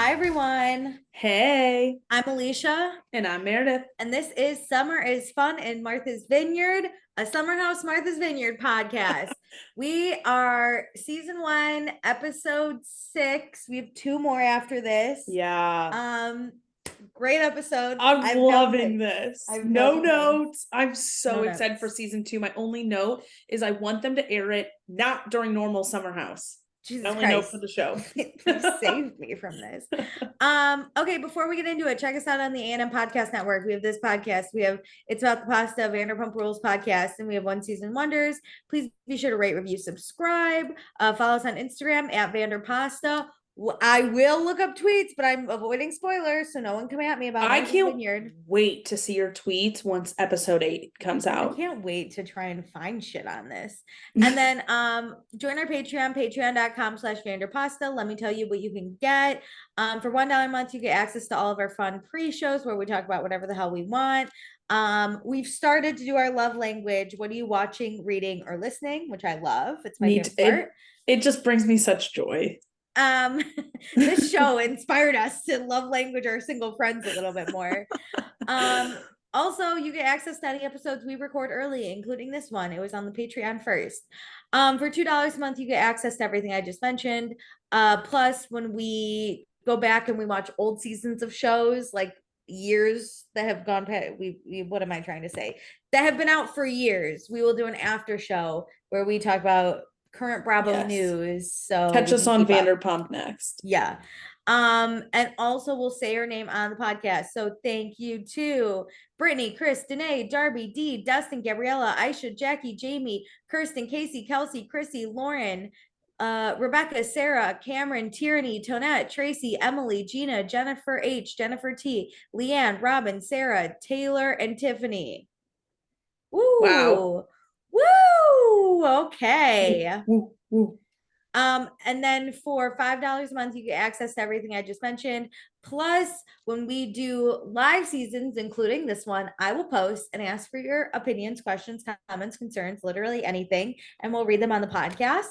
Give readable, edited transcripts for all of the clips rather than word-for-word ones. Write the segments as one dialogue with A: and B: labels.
A: Hi, everyone.
B: Hey,
A: I'm Alicia,
B: and I'm Meredith.
A: and this is Summer is Fun in Martha's Vineyard, a Summer House Martha's Vineyard podcast. We are season 1, episode 6. We have 2 more after this.
B: Yeah,
A: Um, Great episode.
B: I'm
A: I've no
B: loving
A: complaints.
B: this.
A: I have no
B: No
A: complaints.
B: notes. I'm so
A: No
B: excited for
A: notes.
B: season 2. My only note is I want them to air it not during normal summer house. My
A: Jesus
B: only note for
A: Christ.
B: the show.
A: Please save me from this. Okay, before we get into it, check us out on the A&M Podcast Network. We have this podcast. We have It's About the Pasta, Vanderpump Rules podcast, and we have One Season Wonders. Please be sure to rate, review, subscribe. Follow us on Instagram at Vanderpasta. I will look up tweets, but I'm avoiding spoilers, so no one come at me about
B: I
A: Martha's
B: can't
A: Vineyard.
B: wait to see your tweets once episode 8 comes
A: I
B: out.
A: can't wait to try and find shit on this. And then join our Patreon, patreon.com/Vanderpasta. Let me tell you what you can get. For $1 a month, you get access to all of our fun pre-shows where we talk about whatever the hell we want. We've started to do our love language. What are you watching, reading, or listening? Which I love. It's my favorite part.
B: It just brings me such joy.
A: This show inspired us to love language our single friends a little bit more. Also, you get access to any episodes we record early, including this one. It was on the Patreon first. For $2 a month, you get access to everything I just mentioned. Plus, when we go back and we watch old seasons of shows, like years that have gone past, what am I trying to say? That have been out for years. We will do an after show where we talk about current Bravo news. So
B: catch us on Vanderpump next.
A: Yeah. And also we'll say her name on the podcast. So thank you to Brittany, Chris, Danae, Darby, Dee, Dustin, Gabriella, Aisha, Jackie, Jamie, Kirsten, Casey, Kelsey, Chrissy, Lauren, Rebecca, Sarah, Cameron, Tierney, Tonette, Tracy, Emily, Gina, Jennifer H, Jennifer T, Leanne, Robin, Sarah, Taylor, and Tiffany. Woo!
B: Wow.
A: Woo! Okay.
B: Woo, woo.
A: And then for $5 a month, you get access to everything I just mentioned. Plus, when we do live seasons, including this one, I will post and ask for your opinions, questions, comments, concerns, literally anything, and we'll read them on the podcast.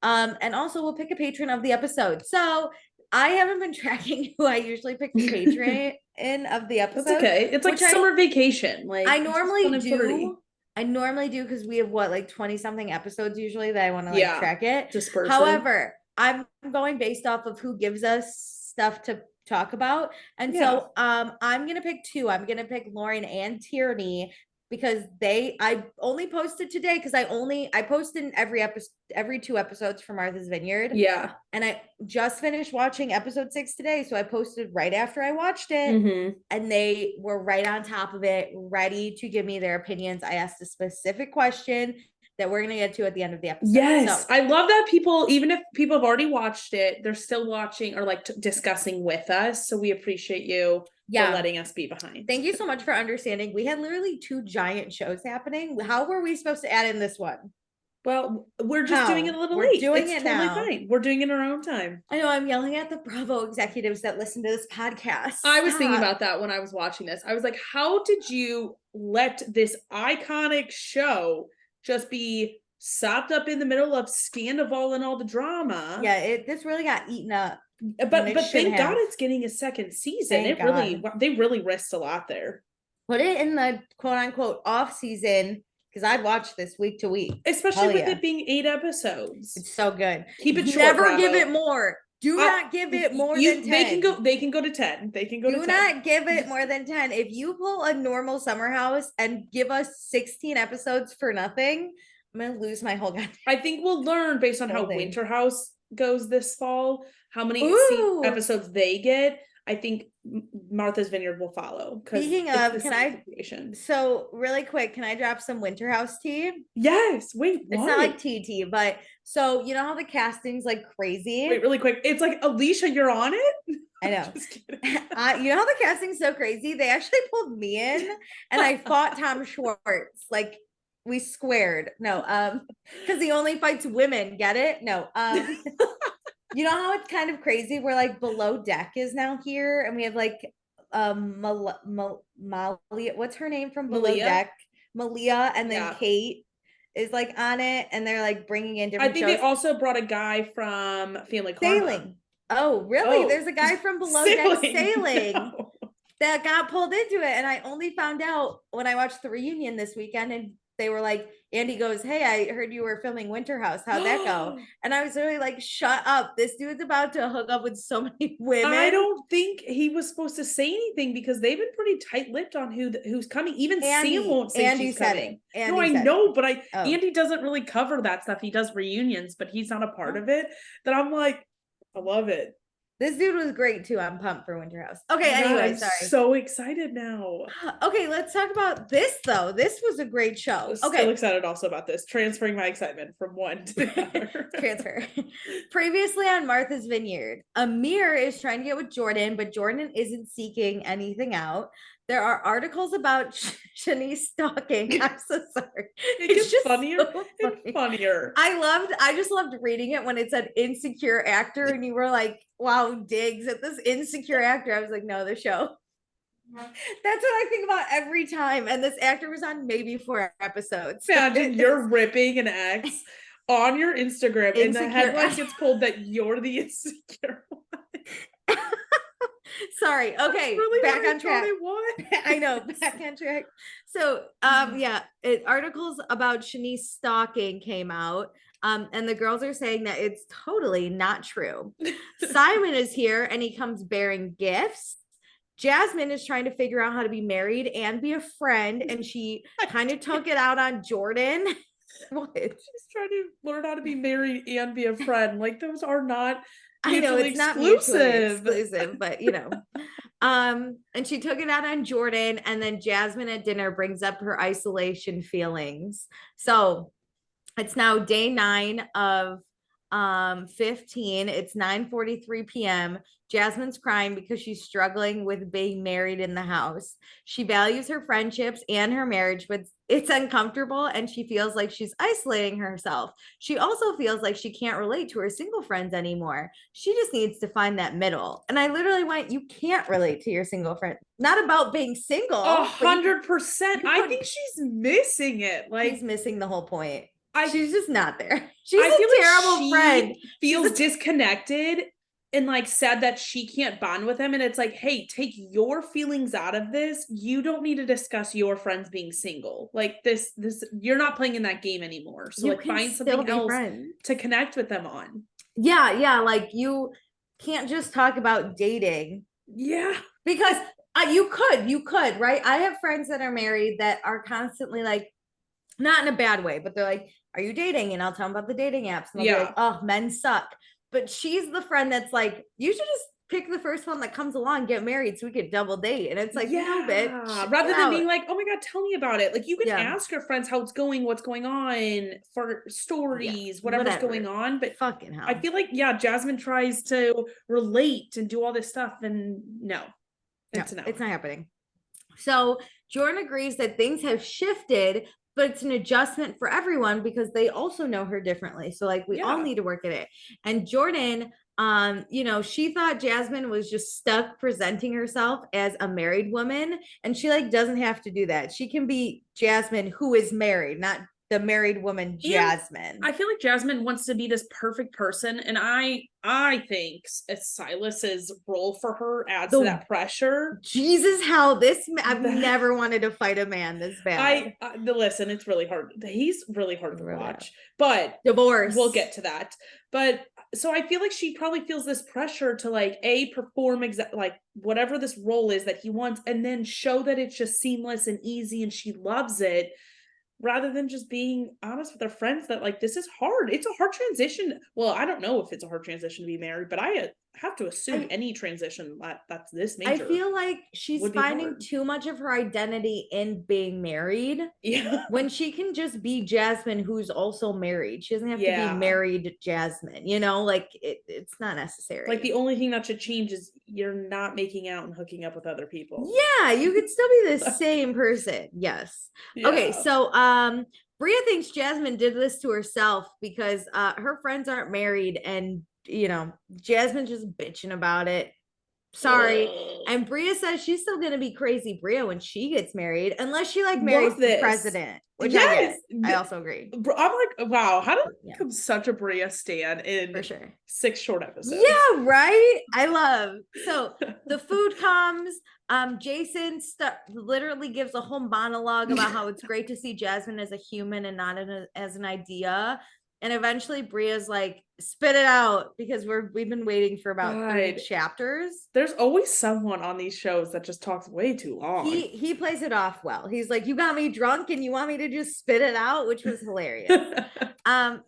A: And also we'll pick a patron of the episode. So I haven't been tracking who I usually pick the patron in of the episode.
B: That's okay. It's like summer vacation. Like
A: I normally do. I normally do because we have like 20 something episodes usually that I want to track it.
B: Dispersion.
A: However, I'm going based off of who gives us stuff to talk about. And so I'm gonna pick 2. I'm gonna pick Lauren and Tierney because I only posted today because I posted in every 2 episodes for Martha's Vineyard.
B: Yeah.
A: And I just finished watching episode 6 today. So I posted right after I watched it. And they were right on top of it, ready to give me their opinions. I asked a specific question that we're going to get to at the end of the episode.
B: Yes. So I love that people, even if people have already watched it, they're still watching or like discussing with us. So we appreciate you for letting us be behind.
A: Thank you so much for understanding. We had literally 2 giant shows happening. How were we supposed to add in this one?
B: Well, we're just doing it a little late.
A: Doing
B: it's
A: it
B: totally
A: now.
B: Fine. We're doing it in our own time.
A: I know I'm yelling at the Bravo executives that listen to this podcast.
B: I was thinking about that when I was watching this. I was like, how did you let this iconic show just be sopped up in the middle of Scandival and all the drama?
A: Yeah, this really got eaten up.
B: But thank God it's getting a second season. They really risked a lot there.
A: Put it in the quote unquote off season because I'd watch this week to week.
B: Especially with it being 8 episodes.
A: It's so good.
B: Keep it short.
A: Never give it more. Do not give it more than 10.
B: They can go to 10. They can go to 10.
A: Do not give it more than 10. If you pull a normal summer house and give us 16 episodes for nothing, I'm gonna lose my whole goddamn.
B: I think we'll learn based on how Winter House goes this fall, how many episodes they get. I think Martha's Vineyard will follow.
A: Speaking of, so really quick, can I drop some Winter House tea?
B: Yes. Wait,
A: it's not like tea, but so you know how the casting's like crazy?
B: Wait, really quick. It's like, Alicia, you're on it?
A: I know. Just kidding. You know how the casting's so crazy? They actually pulled me in and I fought Tom Schwartz. Like we squared. No, because he only fights women. Get it? No. You know how it's kind of crazy? We're like Below Deck is now here, and we have like Malia. What's her name from Below Deck? Malia, and then Kate is like on it, and they're like bringing in different.
B: I think they also brought a guy from Family Karma.
A: Oh, really?
B: Oh,
A: There's a guy from Below Deck Sailing
B: No.
A: that got pulled into it. And I only found out when I watched the reunion this weekend, and they were like, Andy goes, "Hey, I heard you were filming Winter House. How'd that go?" And I was really like, shut up. This dude's about to hook up with so many women.
B: I don't think he was supposed to say anything because they've been pretty tight-lipped on who's coming. Even Sam won't say
A: Andy
B: she's
A: said
B: coming.
A: it.
B: No, I
A: Andy said
B: know,
A: it.
B: but
A: Oh.
B: Andy doesn't really cover that stuff. He does reunions, but he's not a part of it. That I'm like, I love it.
A: This dude was great too. I'm pumped for Winter House. Okay,
B: God,
A: anyway,
B: I'm
A: sorry.
B: so excited now.
A: Okay, let's talk about this though. This was a great show.
B: I'm
A: Okay.
B: still excited also about this. Transferring my excitement from one to the other.
A: Transfer. Previously on Martha's Vineyard, Amir is trying to get with Jordan, but Jordan isn't seeking anything out. There are articles about Shanice stalking. I'm so sorry.
B: It gets
A: just
B: funnier
A: so
B: and
A: funny.
B: funnier.
A: I just loved reading it when it said insecure actor, and you were like, wow, digs at this insecure actor. I was like, no, the show. That's what I think about every time. And this actor was on maybe 4 episodes.
B: Imagine you're ripping an ex on your Instagram and the headline gets pulled that you're the insecure one.
A: Sorry. Okay.
B: Really
A: back on track. I know. Back on track. So, yeah, articles about Shanice stalking came out. And the girls are saying that it's totally not true. Simon is here and he comes bearing gifts. Jasmine is trying to figure out how to be married and be a friend, and she kind of took it out on Jordan. What?
B: She's trying to learn how to be married and be a friend. Like those are not
A: I know it's not mutually exclusive, but you know. And she took it out on Jordan, and then Jasmine at dinner brings up her isolation feelings. So it's now day 9 of 15. It's 9:43 p.m. Jasmine's crying because she's struggling with being married in the house. She values her friendships and her marriage, but it's uncomfortable and she feels like she's isolating herself. She also feels like she can't relate to her single friends anymore. She just needs to find that middle. And I literally went, you can't relate to your single friend. Not about being single.
B: 100%. I think she's missing it. Like
A: she's missing the whole point. She's just not there. She's
B: I feel
A: a terrible friend.
B: Feels disconnected and like said that she can't bond with him. And it's like, hey, take your feelings out of this. You don't need to discuss your friends being single. Like this, you're not playing in that game anymore. So like find something else to connect with them on. Yeah.
A: Like you can't just talk about dating.
B: Yeah.
A: Because you could, right? I have friends that are married that are constantly like, not in a bad way, but they're like, are you dating? And I'll tell them about the dating apps. And they'll be like, oh, men suck. But she's the friend that's like, you should just pick the first one that comes along, get married so we could double date. And it's like, no, bitch.
B: Rather than being like, oh my God, tell me about it. Like you can ask your friends how it's going, what's going on for stories, whatever's going on. But
A: fucking hell.
B: I feel like, Jasmine tries to relate and do all this stuff. And it's not
A: happening. So Jordan agrees that things have shifted, but it's an adjustment for everyone because they also know her differently. So like we all need to work at it. And Jordan, she thought Jasmine was just stuck presenting herself as a married woman, and she like doesn't have to do that. She can be Jasmine who is married, not the married woman Jasmine.
B: I feel like Jasmine wants to be this perfect person, and I think Silas's role for her adds to that pressure.
A: Jesus, I've never wanted to fight a man this bad.
B: Listen, it's really hard. He's really hard to watch, but
A: divorce.
B: We'll get to that. But so I feel like she probably feels this pressure to like perform like whatever this role is that he wants, and then show that it's just seamless and easy and she loves it, rather than just being honest with her friends that like this is hard. It's a hard transition. Well, I don't know if it's a hard transition to be married, but I have to assume any transition that's this major.
A: I feel like she's finding too much of her identity in being married.
B: Yeah.
A: When she can just be Jasmine, who's also married. She doesn't have to be married Jasmine, like it's not necessary.
B: Like the only thing that should change is you're not making out and hooking up with other people.
A: Yeah, you could still be the same person. Yes. Yeah. Okay, so Bria thinks Jasmine did this to herself because her friends aren't married, and Jasmine's just bitching about it. Sorry.
B: Ugh.
A: And Bria says she's still gonna be crazy Bria when she gets married, unless she like
B: Love
A: marries the
B: this.
A: president, which I
B: Yes.
A: get. I also agree.
B: I'm like, wow, how did I
A: Yeah,
B: become such a Bria stan
A: for
B: in
A: sure.
B: 6 short episodes?
A: Yeah, right. I love. So the food comes. Jason literally gives a whole monologue about how it's great to see Jasmine as a human and not as an idea. And eventually Bria's like, spit it out, because we've been waiting for about 3
B: God.
A: chapters.
B: There's always someone on these shows that just talks way too long.
A: He plays it off well. He's like, you got me drunk and you want me to just spit it out, which was hilarious.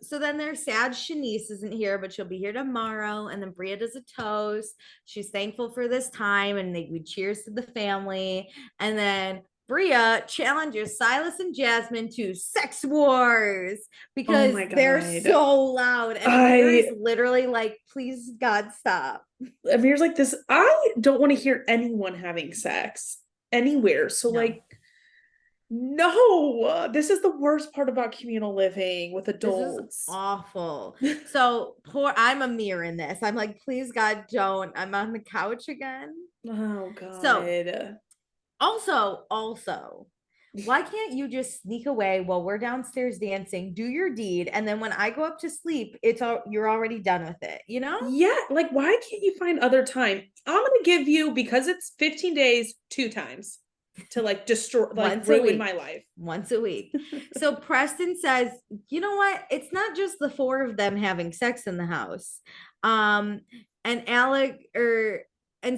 A: So then there's sad Shanice isn't here, but she'll be here tomorrow. And then Bria does a toast. She's thankful for this time, and we cheers to the family. And then Bria challenges Silas and Jasmine to sex wars because they're so loud. And Amir is literally like, please, God, stop.
B: Amir's like, this, I don't want to hear anyone having sex anywhere. So,
A: No.
B: like, no, this is the worst part about communal living with adults.
A: This is awful. So I'm Amir in this. I'm like, please, God, don't. I'm on the couch again.
B: Oh, God.
A: So also, why can't you just sneak away while we're downstairs dancing, do your deed, and then when I go up to sleep, you're already done with it, you know?
B: Yeah, like, why can't you find other time? I'm gonna give you, because it's 15 days, 2 times to like destroy, like ruin my life.
A: Once a week. So Preston says, you know what? It's not just the 4 of them having sex in the house. And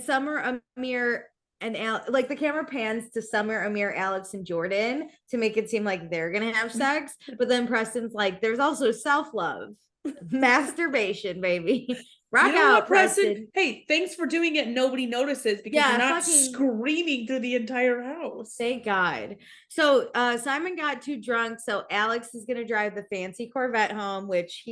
A: Summer, Amir, and like the camera pans to Summer, Amir, Alex, and Jordan to make it seem like they're gonna have sex, but then Preston's like, there's also self-love, masturbation, baby. Rock out,
B: what, Preston? Hey, thanks for doing it. Nobody notices because you're not screaming through the entire house.
A: Thank God. So Simon got too drunk, so Alex is gonna drive the fancy Corvette home, which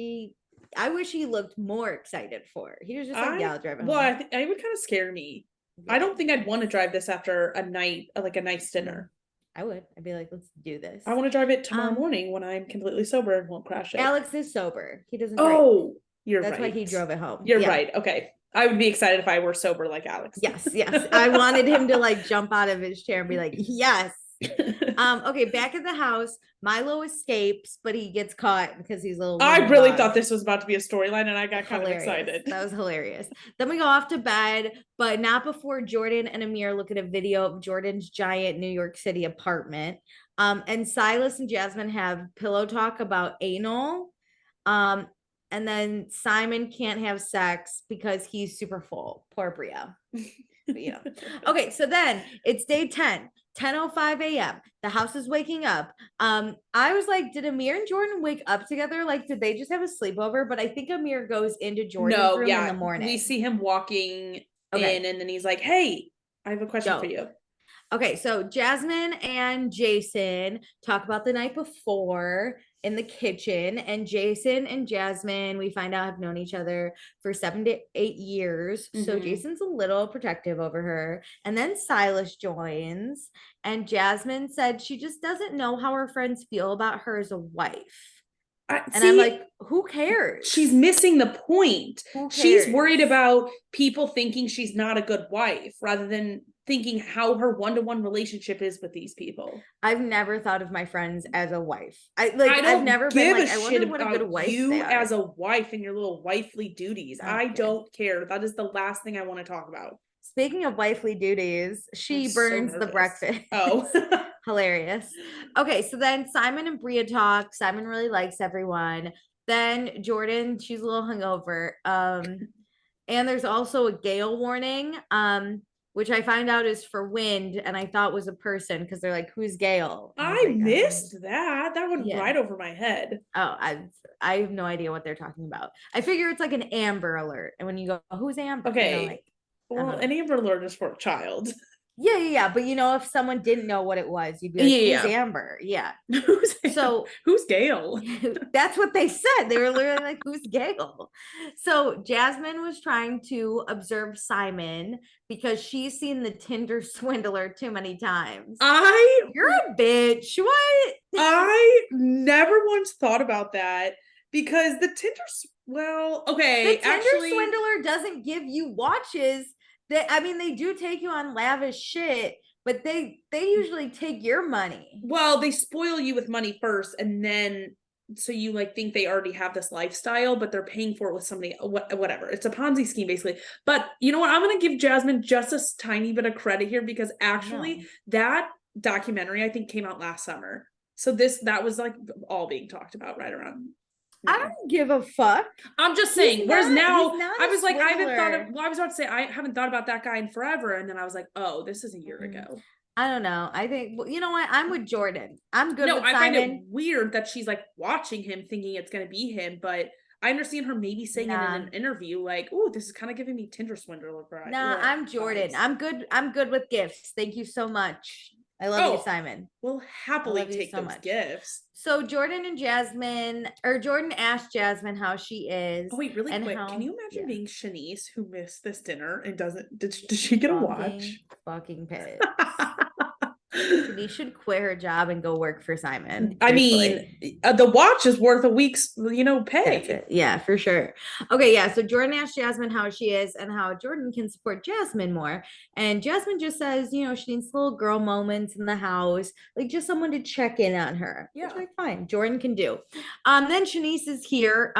A: I wish he looked more excited for. He was just like, yeah, I'll drive it home.
B: I would kind of scare me. Yeah. I don't think I'd want to drive this after a night, like a nice dinner.
A: I would. I'd be like, let's do this.
B: I want to drive it tomorrow morning when I'm completely sober and won't crash it.
A: Alex is sober. He doesn't.
B: Oh,
A: That's why he drove it home.
B: You're right. Okay. I would be excited if I were sober like Alex.
A: Yes. I wanted him to like jump out of his chair and be like, yes. Okay, back at the house, Milo escapes, but he gets caught because he's a little.
B: I really thought this was about to be a storyline, and I got kind of excited.
A: That was hilarious. Then we go off to bed, but not before Jordan and Amir look at a video of Jordan's giant New York City apartment. And Silas and Jasmine have pillow talk about anal. And then Simon can't have sex because he's super full. Poor Bria. Okay, so then it's day 10:05 a.m. The house is waking up. I was like, did Amir and Jordan wake up together? Like, did they just have a sleepover? But I think Amir goes into Jordan's room in the morning.
B: We see him walking in, and then he's like, hey, I have a question for you.
A: Okay, so Jasmine and Jason talk about the night before in the kitchen, and Jason and Jasmine, we find out, have known each other for 7 to 8 years. Mm-hmm. So Jason's a little protective over her. And then Silas joins, and Jasmine said she just doesn't know how her friends feel about her as a wife. I'm like, who cares?
B: She's missing the point. She's worried about people thinking she's not a good wife rather than thinking how her one-to-one relationship is with these people.
A: I've never thought of my friends as a wife. I've never been like, I wonder what a good wife
B: you as a wife and your little wifely duties. I don't care. That is the last thing I want to talk about.
A: Speaking of wifely duties, she burns the breakfast.
B: Oh.
A: Hilarious. Okay, so then Simon and Bria talk. Simon really likes everyone. Then Jordan, she's a little hungover. And there's also a gale warning, which I find out is for wind, and I thought was a person because they're like, who's Gale?
B: I missed that. That went right over my head.
A: Oh, I have no idea what they're talking about. I figure it's like an Amber Alert, and when you go, who's Amber?
B: Okay. Well, an Amber Alert is for a child.
A: Yeah. But if someone didn't know what it was, you'd be like, who's Amber? Yeah.
B: Who's Gale?
A: That's what they said. They were literally like, who's Gale? So Jasmine was trying to observe Simon because she's seen the Tinder swindler too many times. You're a bitch. What?
B: I never once thought about that because the Tinder, the Tinder
A: swindler doesn't give you watches. They do take you on lavish shit, but they usually take your money.
B: Well, they spoil you with money first, and then so you like think they already have this lifestyle, but they're paying for it with somebody, whatever. It's a Ponzi scheme basically. But you know what? I'm gonna give Jasmine just a tiny bit of credit here, because actually that documentary I think came out last summer. So that was like all being talked about right around.
A: I don't give a fuck.
B: I'm just saying. Whereas now I was like, I haven't thought of,
A: swindler.
B: well, I was about to say, I haven't thought about that guy in forever. And then I was like, oh, this is a year ago.
A: I don't know. I think, well, you know what? I'm with Jordan. I'm good
B: No,
A: with
B: I
A: Simon.
B: find it weird that she's like watching him thinking it's going to be him, but I understand her maybe saying it in an interview, like, oh, this is kind of giving me Tinder swindler vibes.
A: Nah, I'm Jordan.
B: Vibes.
A: I'm good with gifts. Thank you so much. I love you, Simon.
B: We'll happily take those gifts.
A: So Jordan asked Jasmine how she is.
B: Oh wait, really quick. Can you imagine being Shanice who missed this dinner and did she get a watch?
A: Fucking pissed. Shanice should quit her job and go work for Simon.
B: I mean, the watch is worth a week's, pay.
A: Yeah, for sure. Okay, yeah. So Jordan asked Jasmine how she is and how Jordan can support Jasmine more. And Jasmine just says, she needs little girl moments in the house, like just someone to check in on her. Yeah, which, like, fine, Jordan can do. Then Shanice is here.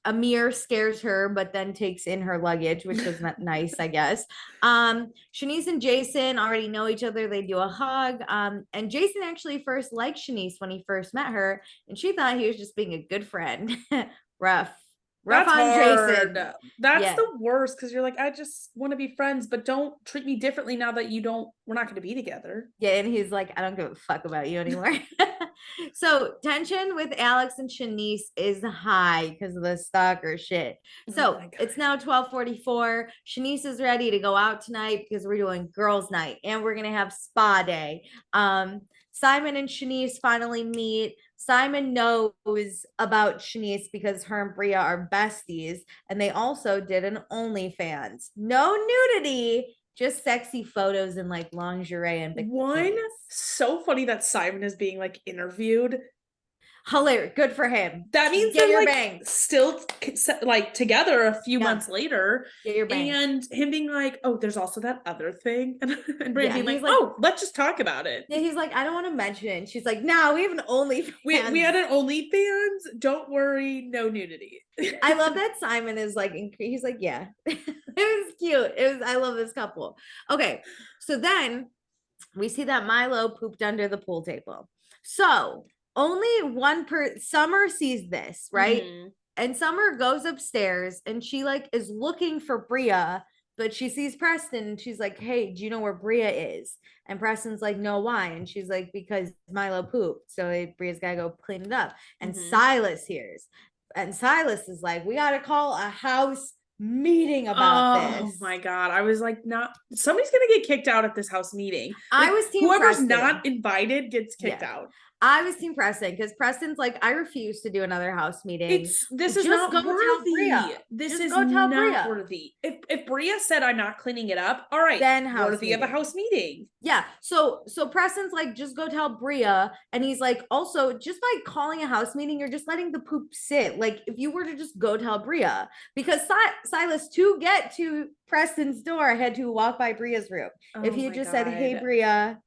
A: Amir scares her, but then takes in her luggage, which was not nice, I guess. Shanice and Jason already know each other. They do a hug. And Jason actually first liked Shanice when he first met her, and she thought he was just being a good friend. Rough
B: That's
A: on
B: hard.
A: Jason.
B: That's the worst, because you're like, I just want to be friends, but don't treat me differently now that we're not going to be together.
A: Yeah, and he's like, I don't give a fuck about you anymore. So tension with Alex and Shanice is high because of the stalker shit. So it's now 12:44. Shanice is ready to go out tonight because we're doing girls' night and we're gonna have spa day. Simon and Shanice finally meet. Simon knows about Shanice because her and Bria are besties, and they also did an OnlyFans. No nudity, just sexy photos in like lingerie and bikinis.
B: One, so funny that Simon is being like interviewed.
A: Hilarious. Good for him.
B: That means
A: get your
B: like
A: bangs.
B: Still like together a few months later.
A: Get your bangs.
B: And him being like, oh, there's also that other thing. And Bria being like, oh, let's just talk about it.
A: Yeah, he's like, I don't want to mention it. And she's like, no, we have an OnlyFans.
B: We had an OnlyFans. Don't worry, no nudity.
A: I love that Simon is like, he's like, yeah. It was cute. I love this couple. Okay, so then we see that Milo pooped under the pool table. So only Summer sees this, right? Mm-hmm. And Summer goes upstairs and she like is looking for Bria, but she sees Preston and she's like, hey, do you know where Bria is? And Preston's like, no, why? And she's like, because Milo pooped. So Bria's got to go clean it up. And Silas hears. And Silas is like, we got to call a house meeting about this.
B: Oh my God. I was like, somebody's going to get kicked out at this house meeting. Like,
A: I was team
B: whoever's
A: Preston.
B: Not invited gets kicked out.
A: I was team Preston because Preston's like, I refuse to do another house meeting.
B: This is not worthy. This is not worthy. If Bria said I'm not cleaning it up, all right, then worthy of a house meeting.
A: Yeah. So Preston's like, just go tell Bria, and he's like, also just by calling a house meeting, you're just letting the poop sit. Like if you were to just go tell Bria, because Silas to get to Preston's door had to walk by Bria's room. If he had just said, hey Bria.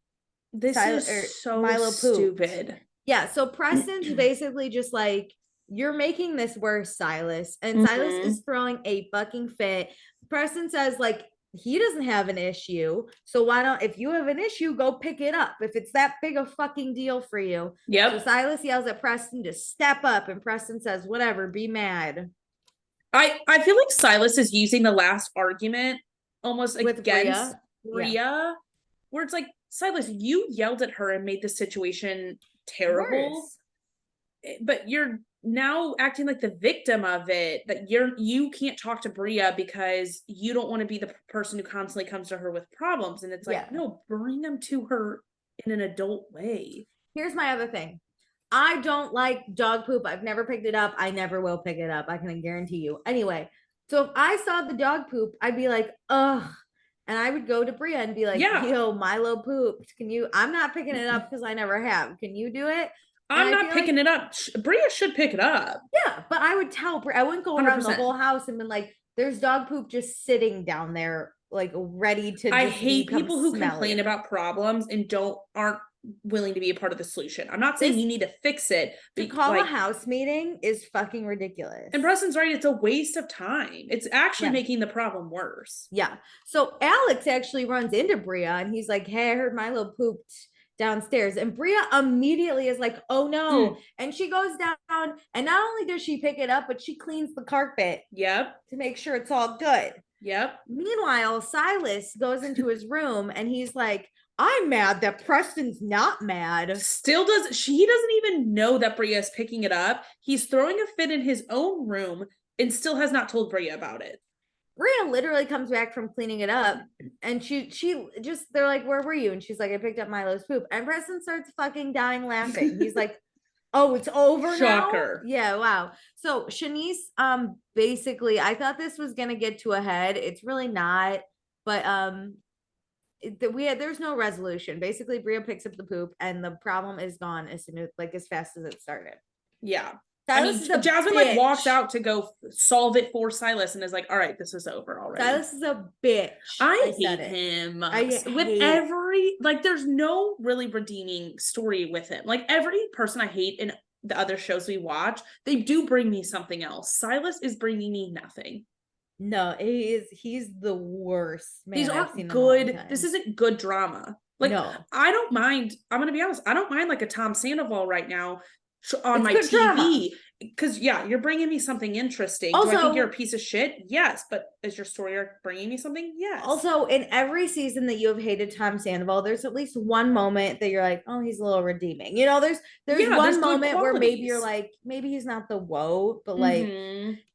B: This is so Milo stupid.
A: Yeah, so Preston's basically just like, you're making this worse, Silas. And Silas is throwing a fucking fit. Preston says, like, he doesn't have an issue. So why don't, if you have an issue, go pick it up. If it's that big a fucking deal for you.
B: Yep.
A: So Silas yells at Preston to step up. And Preston says, whatever, be mad.
B: I feel like Silas is using the last argument almost
A: with
B: against Bria, where it's like, Silas, you yelled at her and made the situation terrible. Worse. But you're now acting like the victim of it, that you can't talk to Bria because you don't want to be the person who constantly comes to her with problems. And it's like, no, bring them to her in an adult way.
A: Here's my other thing. I don't like dog poop. I've never picked it up. I never will pick it up. I can guarantee you. Anyway, so if I saw the dog poop, I'd be like, ugh. And I would go to Bria and be like, yo, Milo pooped. I'm not picking it up because I never have. Can you do it?
B: I'm not picking it up. Bria should pick it up.
A: Yeah, but I would tell Bria. I wouldn't go around 100%. The whole house and be like, there's dog poop just sitting down there like ready to
B: I
A: just
B: hate
A: become
B: people who
A: smelly.
B: complain about problems and aren't willing to be a part of the solution. I'm not saying
A: This-
B: you need to fix it,
A: To
B: but
A: call a
B: like,
A: house meeting is fucking ridiculous.
B: and Preston's right, it's a waste of time. It's actually
A: Yeah.
B: making the problem worse.
A: Yeah. So Alex actually runs into Bria and he's like, hey, I heard Milo pooped downstairs. And Bria immediately is like, oh no. And she goes down and not only does she pick it up, but she cleans the carpet
B: Yep.
A: to make sure it's all good.
B: Yep.
A: Meanwhile, Silas goes into his room and he's like, I'm mad that Preston's not mad.
B: He doesn't even know that Bria is picking it up. He's throwing a fit in his own room and still has not told Bria about it.
A: Bria literally comes back from cleaning it up and she just, they're like, where were you? And she's like, I picked up Milo's poop. And Preston starts fucking dying laughing. He's like, oh, it's over
B: Shocker.
A: now? Yeah, wow. So Shanice, basically, I thought this was gonna get to a head. It's really not, but there's no resolution. Basically, Bria picks up the poop and the problem is gone as soon as as fast as it started.
B: Yeah.
A: Silas
B: Jasmine like walks out to go solve it for Silas and is like, all right, this is over already.
A: Silas is a bitch.
B: I hate him. There's no really redeeming story with him. Like every person I hate in the other shows we watch, they do bring me something else. Silas is bringing me nothing.
A: No, he's the worst man.
B: These aren't good. This isn't good drama. Like, no. I don't mind. I'm gonna be honest. I don't mind like a Tom Sandoval right now on my TV because you're bringing me something interesting. Also, do I think you're a piece of shit? Yes, but is your story arc bringing me something? Yes.
A: Also, in every season that you have hated Tom Sandoval, there's at least one moment that you're like, oh, he's a little redeeming. You know, there's one moment where maybe you're like, maybe he's not the woe, but like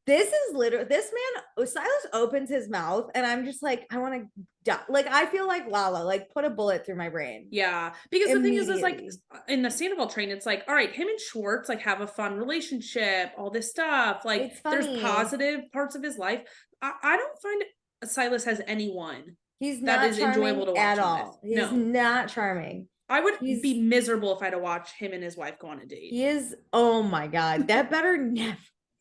A: this is literally this man. Silas opens his mouth, and I'm just like, I want to die. Like, I feel like Lala, like put a bullet through my brain.
B: Yeah, because the thing is like in the Sandoval train, it's like, all right, him and Schwartz like have a fun relationship, all this stuff. Like, there's positive parts of his life. I don't find Silas has anyone
A: he's not that is enjoyable to watch at all. He's not charming.
B: I would be miserable if I had to watch him and his wife go on a date.
A: He is. Oh my god, that better never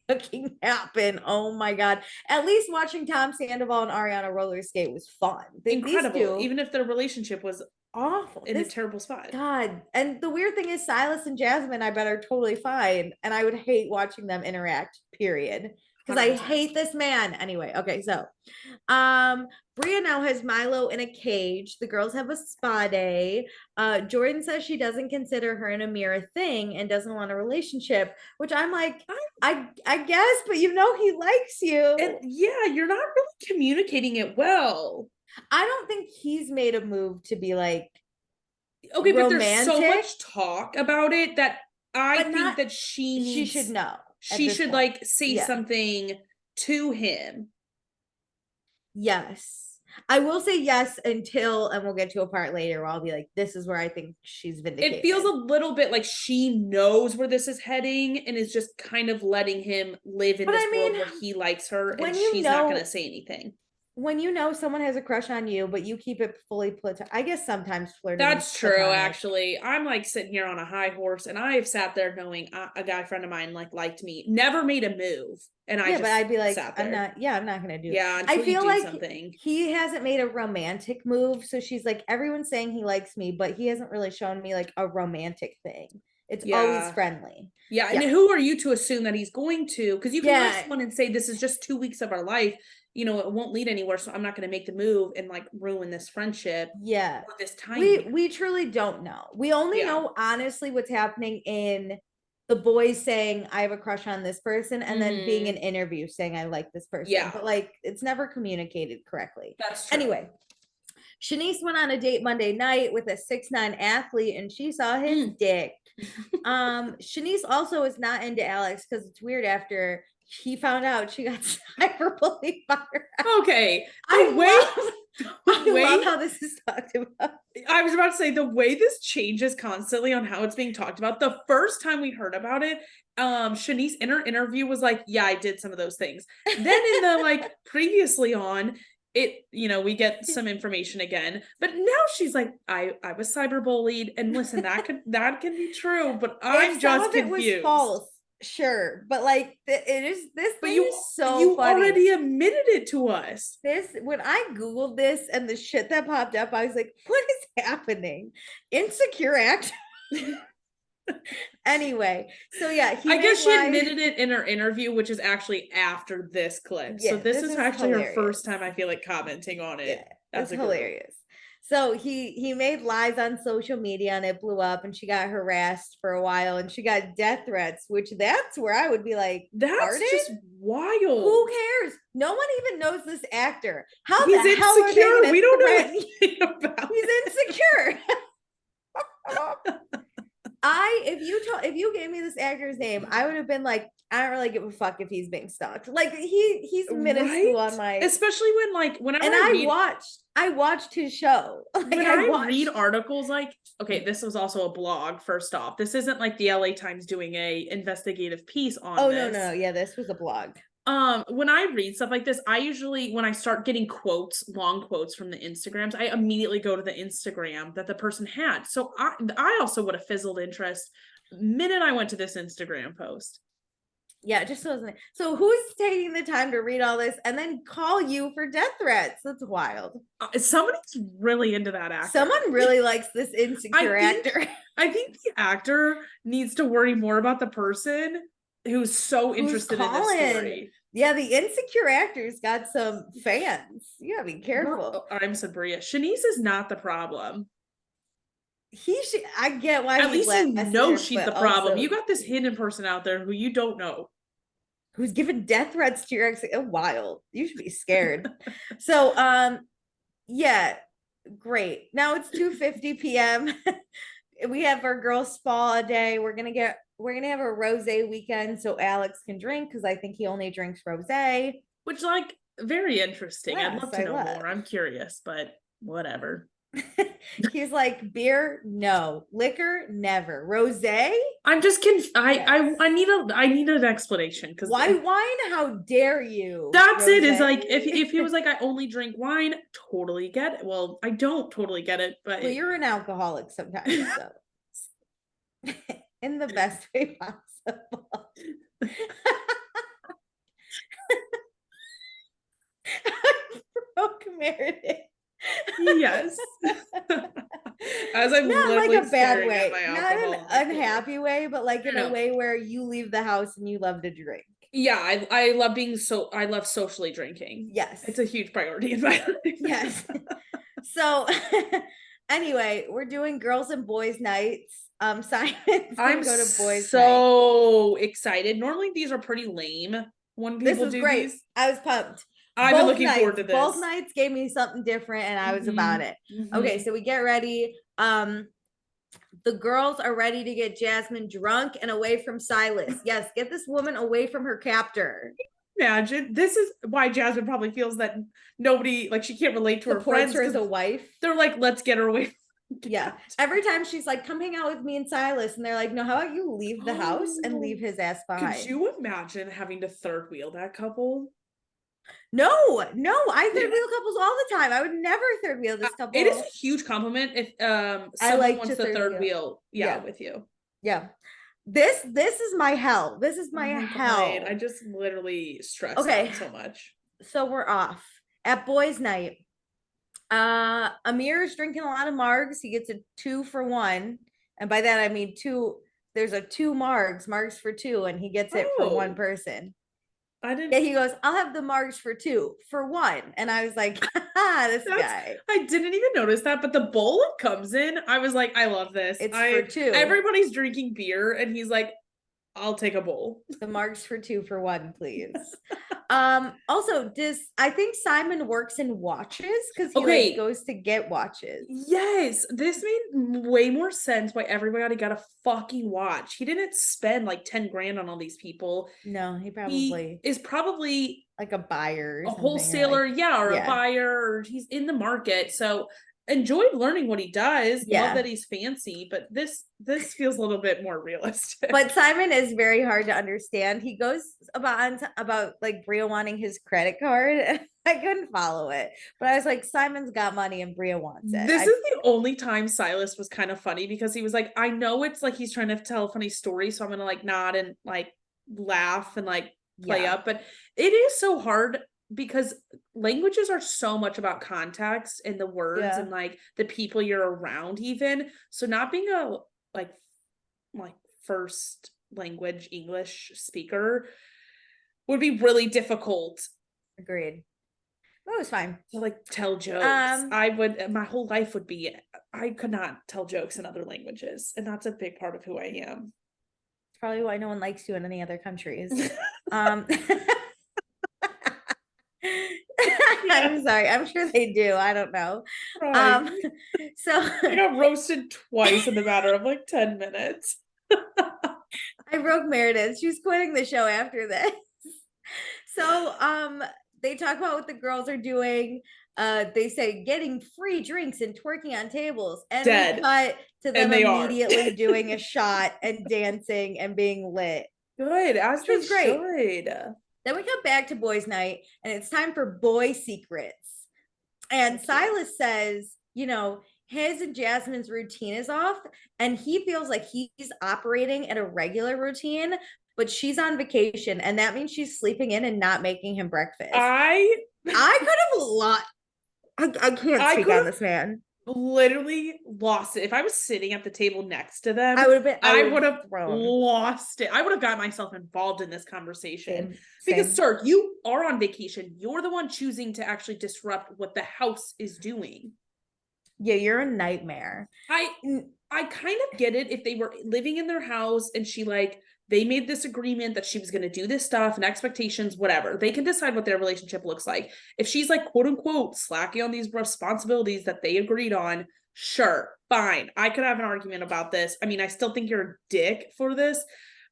A: fucking happen. Oh my god. At least watching Tom Sandoval and Ariana roller skate was fun.
B: Incredible. Even if their relationship was
A: awful
B: in a terrible spot.
A: God. And the weird thing is Silas and Jasmine, I bet, are totally fine. And I would hate watching them interact, period. Because I hate this man. Anyway, okay, so Bria now has Milo in a cage. The girls have a spa day. Jordan says she doesn't consider her and Amir a thing and doesn't want a relationship, which I'm like, I guess, but you know he likes you.
B: And you're not really communicating it well.
A: I don't think he's made a move to be like
B: okay, romantic, but there's so much talk about it that I think that she
A: should know.
B: She should like say something to him.
A: Yes. I will say yes until, and we'll get to a part later where I'll be like, this is where I think she's vindicated.
B: It feels a little bit like she knows where this is heading and is just kind of letting him live in this world where he likes her and she's not going to say anything.
A: When you know someone has a crush on you, but you keep it fully platonic. I guess sometimes flirting.
B: That's true, actually. I'm like sitting here on a high horse, and I have sat there knowing a guy friend of mine like liked me, never made a move, and but I'd be like, I'm not gonna do. Yeah, I feel like something. He
A: hasn't made a romantic move, so she's like, everyone's saying he likes me, but he hasn't really shown me like a romantic thing. It's always friendly.
B: Yeah, and who are you to assume that he's going to? Because you can like someone and say this is just 2 weeks of our life. You know, it won't lead anywhere, so I'm not going to make the move and like ruin this friendship.
A: Yeah,
B: or this time.
A: We truly don't know. We only know honestly what's happening in the boys saying I have a crush on this person, and then being an interview saying I like this person. Yeah, but like it's never communicated correctly.
B: That's true.
A: Anyway, Shanice went on a date Monday night with a 6'9" athlete, and she saw his dick. Shanice also is not into Alex because it's weird after he found out she got cyberbullied by her.
B: Okay.
A: I love how this is talked about.
B: I was about to say the way this changes constantly on how it's being talked about. The first time we heard about it, Shanice in her interview was like, yeah, I did some of those things. Then in the like previously on it, you know, we get some information again, but now she's like, I was cyberbullied, and listen, that can be true, but I'm just confused.
A: It was false. Sure, but like it is this
B: But
A: thing is so
B: you
A: funny.
B: already admitted it to us.
A: This when I googled this and the shit that popped up, I was like, what is happening? Insecure act. Anyway, so yeah, he
B: I
A: made
B: guess she
A: live.
B: admitted it in her interview, which is actually after this clip. So
A: Yeah,
B: this
A: this
B: is
A: is
B: actually her
A: hilarious.
B: first time, I feel like, commenting on it
A: Yeah,
B: as
A: it's
B: a group.
A: hilarious. So he made lies on social media and it blew up and she got harassed for a while and she got death threats, which that's where I would be like,
B: That's
A: pardon?
B: just wild.
A: Who cares? No one even knows this actor. How
B: He's
A: the hell are they
B: insecure.
A: gonna
B: We don't know
A: threaten?
B: anything about
A: He's insecure. If you gave me this actor's name, I would have been like, I don't really give a fuck if he's being stalked. Like he's minuscule
B: right?
A: on my,
B: Especially when, like, whenever
A: and I watched his show. Like
B: when
A: I
B: I
A: watched
B: read articles, like, okay, this was also a blog. First off, this isn't like the LA Times doing a investigative piece on
A: Oh
B: this.
A: no, yeah, this was a blog.
B: When I read stuff like this, I usually, when I start getting quotes, long quotes from the Instagrams, I immediately go to the Instagram that the person had. So I also would have fizzled interest minute I went to this Instagram post.
A: Yeah, just so who's taking the time to read all this and then call you for death threats? That's wild.
B: Somebody's really into that actor.
A: Someone really likes this insecure actor.
B: I think the actor needs to worry more about the person who's so interested in this story.
A: Yeah, the insecure actor's got some fans. You gotta be careful.
B: I'm Sabria. Shanice is not the problem.
A: I get why
B: at least you know she's the problem. You got this hidden person out there who you don't know,
A: who's giving death threats to your ex. Oh, wild. You should be scared. So yeah, great. Now it's 2:50 p.m. We have our girls spa day. We're gonna have a rosé weekend so Alex can drink because I think he only drinks rosé.
B: Which, like, very interesting.
A: Yes,
B: I'd love to know more. I'm curious, but whatever.
A: He's like, beer, no. Liquor, never. Rosé?
B: I'm just confused. I need an explanation because
A: why wine? How dare you?
B: That's rosé? It. Is like if he was like, I only drink wine, totally get it. Well, I don't totally get it, but
A: well, you're an alcoholic sometimes, so in the best way possible. Broke Meredith.
B: Yes. As I'm
A: not like a bad way, not an unhappy way, but like in a way where you leave the house and you love to drink.
B: Yeah, I love I love socially drinking.
A: Yes.
B: It's a huge priority in my life.
A: Yes. So anyway, we're doing girls and boys nights. Simon's gonna go to boys
B: so night. Excited. Normally these are pretty lame when people do great. These.
A: I was pumped.
B: I've been looking forward to this.
A: Both nights gave me something different and I was about it. Okay, so we get ready. The girls are ready to get Jasmine drunk and away from Silas. Yes, get this woman away from her captor.
B: Imagine. This is why Jasmine probably feels that nobody, like, she can't relate to her friends.
A: Her as a wife.
B: They're like, let's get her away.
A: Yeah. Every time she's like, come hang out with me and Silas. And they're like, no, how about you leave the house and leave his ass behind?
B: Could you imagine having to third wheel that couple?
A: No, I third wheel couples all the time. I would never third wheel this couple.
B: It is a huge compliment if someone wants to third wheel with you.
A: Yeah. This is my hell. This is my hell.
B: God. I just literally stress out so much.
A: So we're off at boys' night. Amir is drinking a lot of margs. He gets a 2 for 1. And by that I mean 2. There's a 2 margs for 2, and he gets it for 1 person.
B: I didn't.
A: Yeah, he goes, I'll have the margs for 2 for 1. And I was like, this guy.
B: I didn't even notice that, but the bowl it comes in, I was like, I love this.
A: It's for 2.
B: Everybody's drinking beer, and he's like, I'll take a bowl.
A: The margs for 2 for 1, please. Also, I think Simon works in watches because he goes to get watches.
B: Yes, this made way more sense why everybody got a fucking watch. He didn't spend like 10 grand on all these people.
A: No, he
B: is probably
A: like a buyer,
B: a wholesaler, or a buyer, or he's in the market. So enjoyed learning what he does. Love that he's fancy, but this feels a little bit more realistic.
A: But Simon is very hard to understand. He goes about like Bria wanting his credit card. I couldn't follow it, but I was like, Simon's got money and Bria wants it.
B: This is the only time Silas was kind of funny because he was like, I know it's like he's trying to tell a funny story, so I'm gonna like nod and like laugh and like play up, but it is so hard because languages are so much about context and the words and like the people you're around even. So not being a like first language English speaker would be really difficult.
A: Agreed. It was fine
B: to like tell jokes. I would, my whole life would be, I could not tell jokes in other languages, and that's a big part of who I am.
A: It's probably why no one likes you in any other countries. I'm sorry, I'm sure they do. I don't know.
B: Right.
A: So
B: I got roasted twice in the matter of like 10 minutes.
A: I broke Meredith. She's quitting the show after this. So they talk about what the girls are doing. They say getting free drinks and twerking on tables, and
B: Dead.
A: we cut to them immediately doing a shot and dancing and being lit.
B: Good, as they should.
A: Then we come back to boys' night, and it's time for boy secrets. And Silas says, you know, his and Jasmine's routine is off, and he feels like he's operating at a regular routine, but she's on vacation, and that means she's sleeping in and not making him breakfast. I could have lost. I can't speak on this man.
B: Literally lost it. If I was sitting at the table next to them,
A: I would have
B: lost it. I would have got myself involved in this conversation.
A: Same.
B: Because, sir, you are on vacation. You're the one choosing to actually disrupt what the house is doing.
A: Yeah, you're a nightmare.
B: I kind of get it if they were living in their house and they made this agreement that she was going to do this stuff and expectations, whatever. They can decide what their relationship looks like. If she's like, quote unquote, slacking on these responsibilities that they agreed on, sure, fine. I could have an argument about this. I mean, I still think you're a dick for this,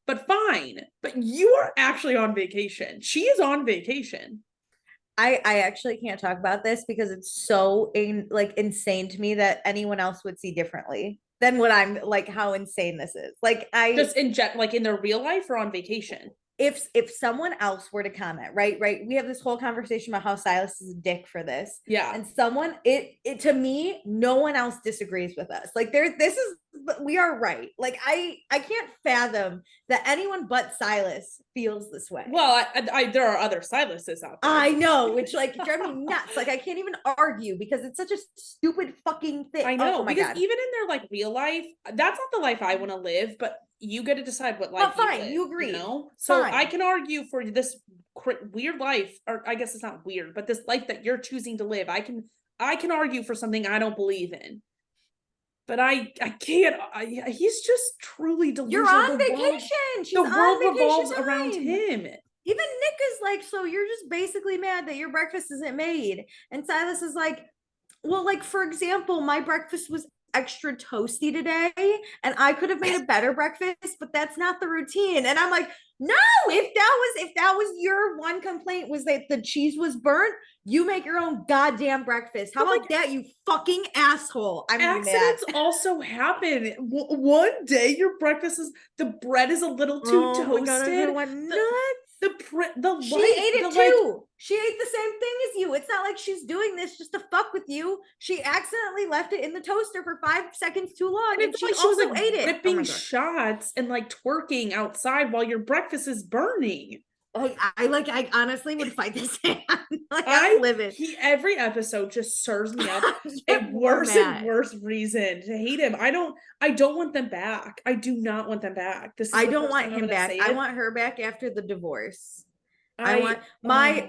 B: but fine. But you are actually on vacation. She is on vacation.
A: I actually can't talk about this because it's so insane to me that anyone else would see differently than what I'm like, how insane this is. Like
B: just in their real life or on vacation.
A: If someone else were to comment, right, we have this whole conversation about how Silas is a dick for this.
B: Yeah.
A: And someone, it to me, no one else disagrees with us. Like we are right. Like I can't fathom that anyone but Silas feels this way.
B: Well, there are other Silases out there.
A: I know, which like drive me nuts. Like I can't even argue because it's such a stupid fucking thing.
B: I know, because even in their like real life, that's not the life I want to live, but you get to decide what life
A: you agree.
B: You know? So
A: fine.
B: I can argue for this weird life, or I guess it's not weird, but this life that you're choosing to live. I can argue for something I don't believe in. But I can't. He's just truly delusional.
A: You're on vacation.
B: The world revolves around him.
A: Even Nick is like, so you're just basically mad that your breakfast isn't made. And Silas is like, well, like, for example, my breakfast was extra toasty today and I could have made a better breakfast, but that's not the routine. And I'm like, no, if that was your one complaint was that the cheese was burnt, you make your own goddamn breakfast. How about that, you fucking asshole? I'm
B: accidents also happen. One day your breakfast is, the bread is a little too toasted.
A: My God, I went nuts.
B: She
A: ate it too. She ate the same thing as you. It's not like she's doing this just to fuck with you. She accidentally left it in the toaster for 5 seconds too long, and she also ate it.
B: Ripping shots and like twerking outside while your breakfast is burning.
A: I honestly would fight this man. Like I'm livid.
B: Every episode just serves me up a worse and worse reason to hate him. I don't want them back. I do not want them back.
A: I don't want him back. I want her back after the divorce. I want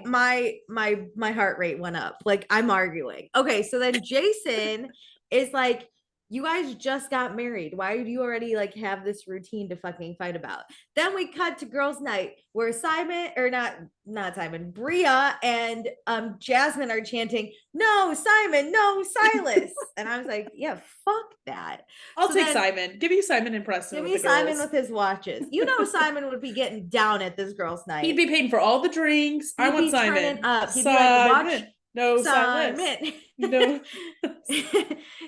A: my heart rate went up. Like I'm arguing. Okay, so then Jason is like, you guys just got married. Why do you already like have this routine to fucking fight about? Then we cut to girls' night where Bria and Jasmine are chanting, "No, Simon, no, Silas." And I was like, yeah, fuck that.
B: I'll take Simon. Give me Simon and Preston.
A: Give me Simon with his watches. You know, Simon would be getting down at this girls' night.
B: He'd be paying for all the drinks. I want Simon.
A: He'd be like, watch.
B: No, Simon. No.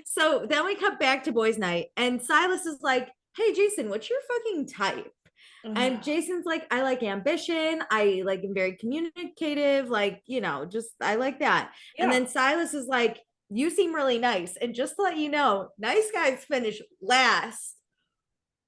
A: So then we come back to boys' night, and Silas is like, "Hey, Jason, what's your fucking type?" And Jason's like, "I like ambition. I like am very communicative. Like, you know, just I like that." Yeah. And then Silas is like, "You seem really nice, and just to let you know, nice guys finish last."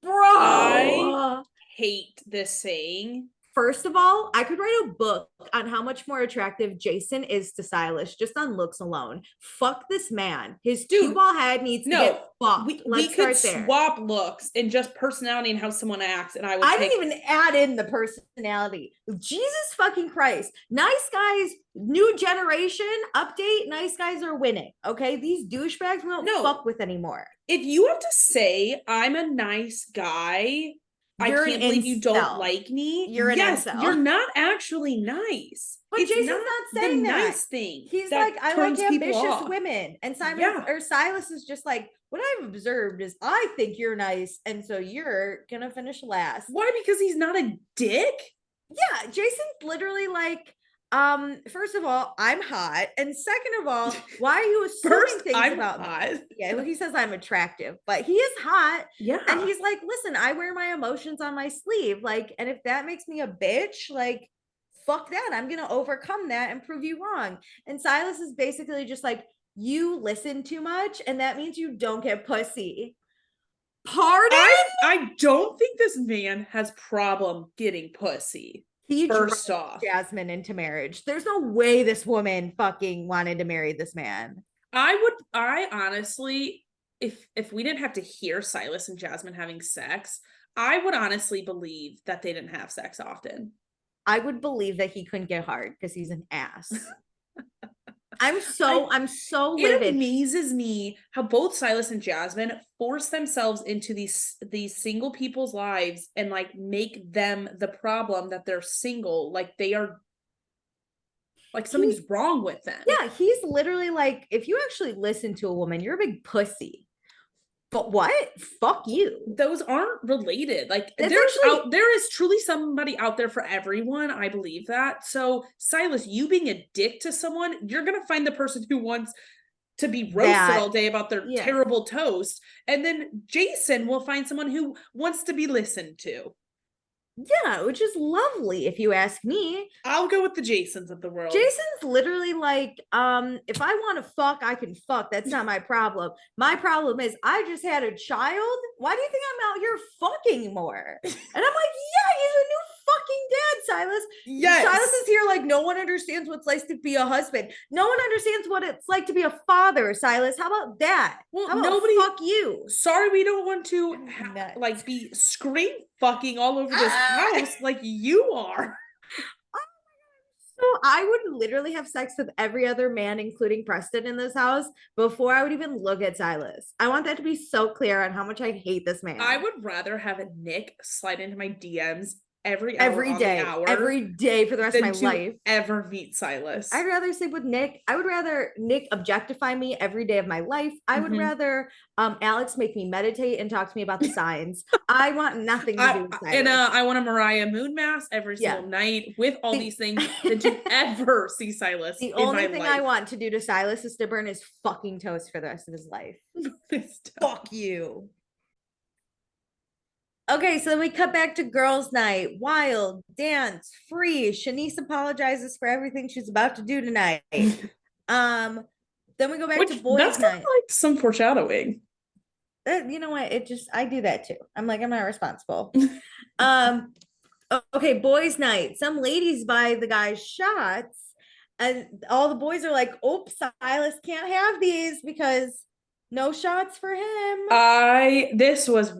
A: Bro,
B: I hate this saying.
A: First of all, I could write a book on how much more attractive Jason is to Silas just on looks alone. Fuck this man. His cue ball head needs to get fucked.
B: We could
A: start there.
B: swap looks and just personality and how someone acts, and I
A: didn't even add in the personality. Jesus fucking Christ. Nice guys, new generation, update, nice guys are winning. Okay, these douchebags we don't fuck with anymore.
B: If you have to say, I'm a nice guy,
A: You're
B: I can't believe you don't like me.
A: You're an incel.
B: You're not actually nice.
A: But it's Jason's not saying
B: the
A: that.
B: Nice thing.
A: He's like, I like ambitious women. And Silas is just like, what I've observed is I think you're nice, and so you're gonna finish last.
B: Why? Because he's not a dick?
A: Yeah, Jason's literally like, first of all, I'm hot, and second of all, why are you assuming things about me? Yeah, well, he says I'm attractive, but he is hot.
B: Yeah,
A: and he's like, listen, I wear my emotions on my sleeve, like, and if that makes me a bitch, like, fuck that, I'm gonna overcome that and prove you wrong. And Silas is basically just like, you listen too much, and that means you don't get pussy. Pardon?
B: I don't think this man has problem getting pussy.
A: He first off Jasmine into marriage. There's no way this woman fucking wanted to marry this man.
B: I honestly, if we didn't have to hear Silas and Jasmine having sex, I would honestly believe that they didn't have sex often.
A: I would believe that he couldn't get hard because he's an ass. I'm so livid.
B: It amazes me how both Silas and Jasmine force themselves into these single people's lives and like make them the problem that they're single. Like they are, like something's wrong with them.
A: Yeah, he's literally like, if you actually listen to a woman, you're a big pussy. But what? Fuck you.
B: Those aren't related. Like there is truly somebody out there for everyone. I believe that. So Silas, you being a dick to someone, you're gonna find the person who wants to be roasted all day about their terrible toast. And then Jason will find someone who wants to be listened to.
A: Yeah, which is lovely if you ask me.
B: I'll go with the Jasons of the world.
A: Jason's literally like, if I want to fuck, I can fuck. That's not my problem. My problem is I just had a child. Why do you think I'm out here fucking more? And I'm like, yeah, he's a new fucking dad, Silas. Yes. Silas is here like, no one understands what it's like to be a husband. No one understands what it's like to be a father, Silas. How about that?
B: Well,
A: how about fuck you?
B: Sorry, we don't want to like be scream fucking all over this house like you are.
A: So I would literally have sex with every other man, including Preston, in this house before I would even look at Silas. I want that to be so clear on how much I hate this man.
B: I would rather have a Nick slide into my DMs every day
A: for the rest of my life.
B: Ever meet Silas.
A: I'd rather sleep with Nick. I would rather Nick objectify me every day of my life. I would rather Alex make me meditate and talk to me about the signs. I want nothing to do with Silas.
B: And I want a Mariah Moon mask every single night with all these things than to ever see Silas.
A: The only thing I want to do to Silas is to burn his fucking toast for the rest of his life. Fuck you. Okay, so then we cut back to girls' night. Wild, dance, free. Shanice apologizes for everything she's about to do tonight. Then we go back to boys' night. That's kind of
B: like some foreshadowing.
A: You know what? I do that too. I'm like, I'm not responsible. Okay, boys' night. Some ladies buy the guys shots, and all the boys are like, "Oops, Silas can't have these because." No shots for him.
B: This was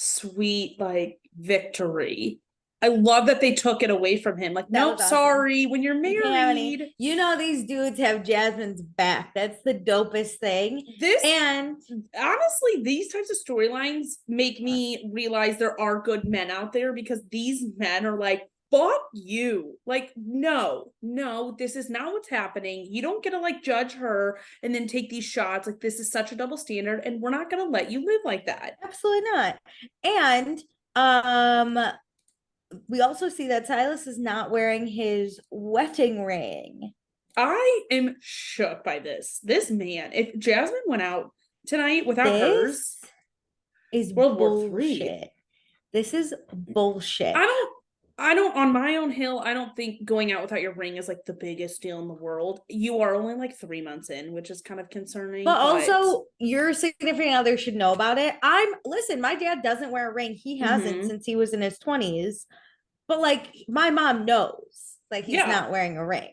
B: sweet like victory. I love that they took it away from him. Like, nope, awesome. Sorry, when you're married.
A: You know these dudes have Jasmine's back. That's the dopest thing. And
B: honestly, these types of storylines make me realize there are good men out there, because these men are like, fuck you. Like, no, this is not what's happening. You don't get to like judge her and then take these shots. Like, this is such a double standard, and we're not going to let you live like that.
A: Absolutely not. And we also see that Silas is not wearing his wedding ring.
B: I am shook by this. This man, if Jasmine went out tonight without hers,
A: is World War III. This is bullshit.
B: on my own hill, I don't think going out without your ring is like the biggest deal in the world. You are only like 3 months in, which is kind of concerning.
A: But also, your significant other should know about it. Listen, my dad doesn't wear a ring. He hasn't since he was in his 20s. But like, my mom knows, like, he's not wearing a ring.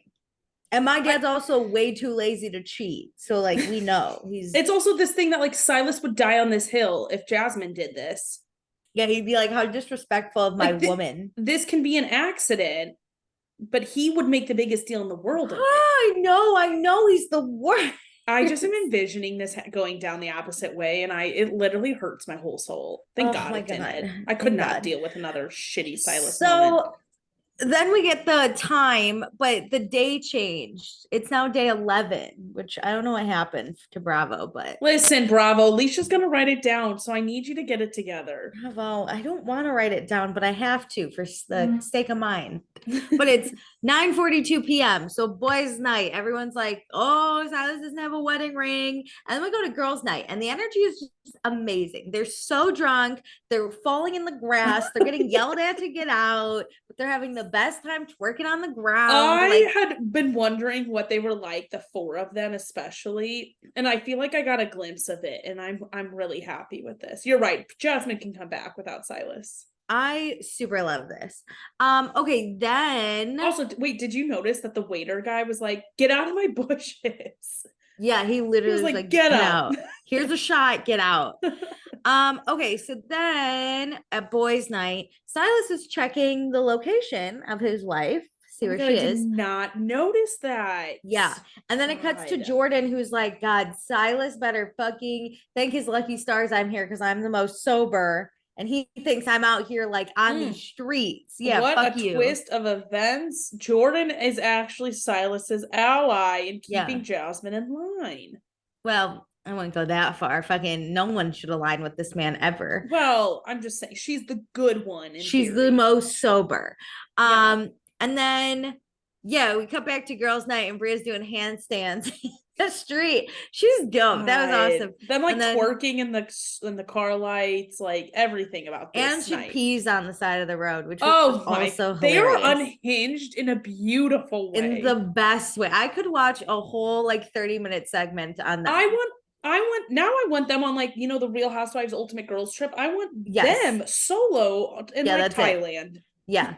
A: And my dad's also way too lazy to cheat. So like, we know
B: it's also this thing that like Silas would die on this hill if Jasmine did this.
A: Yeah, he'd be like, how disrespectful of my woman.
B: This can be an accident, but he would make the biggest deal in the world of it.
A: I know, he's the worst.
B: I just am envisioning this going down the opposite way, and it literally hurts my whole soul. Thank God it didn't. I could not deal with another shitty Silas moment.
A: Then we get the time, but the day changed. It's now day 11, which I don't know what happened to Bravo, but
B: listen, Bravo, Alicia's gonna write it down, so I need you to get it together.
A: Bravo, I don't want to write it down, but I have to for the sake of mine. But it's 9:42 p.m. So boys' night. Everyone's like, oh, Silas doesn't have a wedding ring. And then we go to girls' night, and the energy is just amazing. They're so drunk, they're falling in the grass, they're getting yelled at to get out, but they're having the best time twerking on the ground.
B: I had been wondering what they were like, the four of them especially, and I feel like I got a glimpse of it, and I'm really happy with this. You're right, Jasmine can come back without Silas.
A: I super love this. Okay, then
B: also, wait, did you notice that the waiter guy was like, get out of my bushes?
A: Yeah, he literally was like, get out. Here's a shot, get out. Okay, so then at boys' night, Silas is checking the location of his wife, see where she is.
B: I did not notice that.
A: Yeah. And then it cuts to Jordan, who's like, God, Silas better fucking thank his lucky stars I'm here because I'm the most sober. And he thinks I'm out here like on the streets. Yeah,
B: what a twist of events. Jordan is actually Silas's ally in keeping Jasmine in line.
A: Well, I wouldn't go that far. Fucking no one should align with this man ever.
B: Well, I'm just saying she's the good one.
A: She's the most sober. And then we cut back to girls' night and Bria's doing handstands. The street. She's dope. That was awesome.
B: Them like twerking in the car lights, like everything about this.
A: And she pees on the side of the road, which
B: was
A: also hilarious.
B: They are unhinged in a beautiful way.
A: In the best way. I could watch a whole like 30-minute segment on that.
B: I want them on like, the Real Housewives Ultimate Girls Trip. I want them solo in like Thailand.
A: Yeah.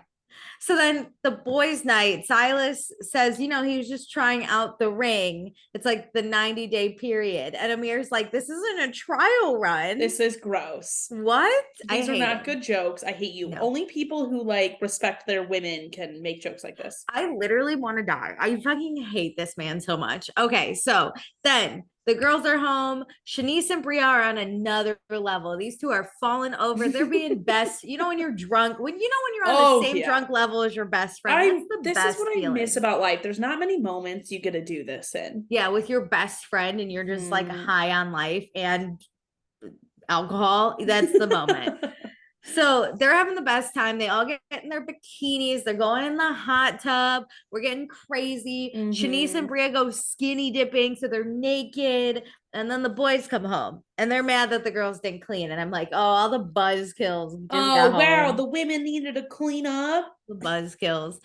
A: So then the boys' night, Silas says, he was just trying out the ring. It's like the 90-day period. And Amir's like, this isn't a trial run.
B: This is gross.
A: What?
B: These are not good jokes. I hate you. No. Only people who like respect their women can make jokes like this.
A: I literally want to die. I fucking hate this man so much. Okay, so then the girls are home. Shanice and Bria are on another level. These two are falling over. They're being best. When you're drunk, when you're on the same drunk level as your best friend.
B: This is what I miss about life. There's not many moments you get to do this in.
A: Yeah, with your best friend and you're just like high on life and alcohol. That's the moment. So they're having the best time. They all get in their bikinis. They're going in the hot tub. We're getting crazy. Shanice and Bria go skinny dipping. So they're naked. And then the boys come home and they're mad that the girls didn't clean. And I'm like, oh, all the buzzkills.
B: Oh, wow. The women needed to clean up.
A: The buzzkills.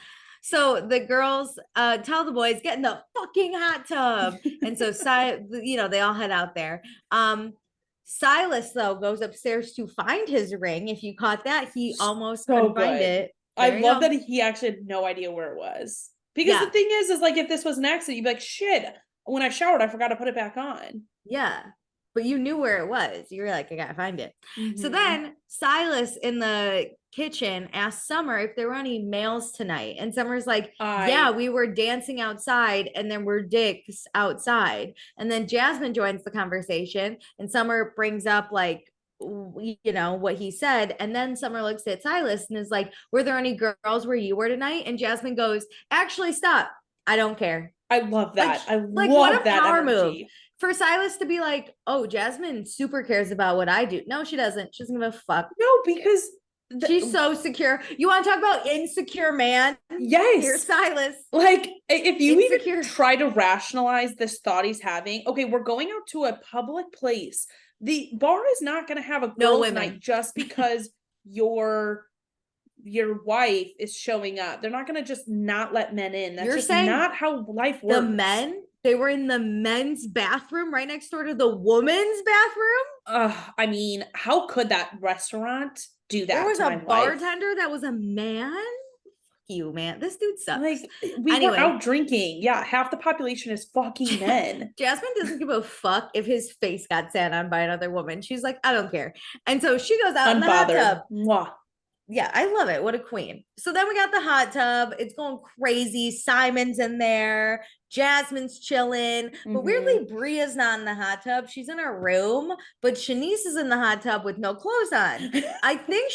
A: So the girls tell the boys, get in the fucking hot tub. And so, they all head out there. Silas, though, goes upstairs to find his ring. If you caught that, he almost couldn't find it.
B: I love that he actually had no idea where it was. Because the thing is like, if this was an accident, you'd be like, shit, when I showered, I forgot to put it back on.
A: Yeah. But you knew where it was. You were like, I gotta find it. So then Silas in the kitchen asked Summer if there were any males tonight. And Summer's like, yeah, we were dancing outside and there were dicks outside. And then Jasmine joins the conversation and Summer brings up like, what he said. And then Summer looks at Silas and is like, were there any girls where you were tonight? And Jasmine goes, actually, stop. I don't care.
B: I love that. I love
A: what a
B: that
A: power
B: energy.
A: move. For Silas to be like, oh, Jasmine super cares about what I do. No, she doesn't. She doesn't give a fuck.
B: No, because
A: she's so secure. You want to talk about insecure man?
B: Yes.
A: Here's Silas.
B: Like, if you even try to rationalize this thought he's having, okay, we're going out to a public place. The bar is not going to have a girls' night just because you're your wife is showing up. They're not going to just not let men in. That's
A: You're
B: just
A: saying
B: not how life works.
A: The men, they were in the men's bathroom right next door to the woman's bathroom.
B: I mean, how could that restaurant do that?
A: There was
B: to
A: a
B: my wife?
A: bartender that was a man. You, man, this dude sucks.
B: Like, we were out drinking. Yeah, half the population is fucking men.
A: Jasmine doesn't give a fuck if his face got sat on by another woman. She's like, I don't care. And so she goes out in the hot tub.
B: Mwah.
A: Yeah, I love it. What a queen. So then we got the hot tub. It's going crazy. Simon's in there. Jasmine's chilling. But weirdly, Bria's not in the hot tub. She's in her room, but Shanice is in the hot tub with no clothes on. I think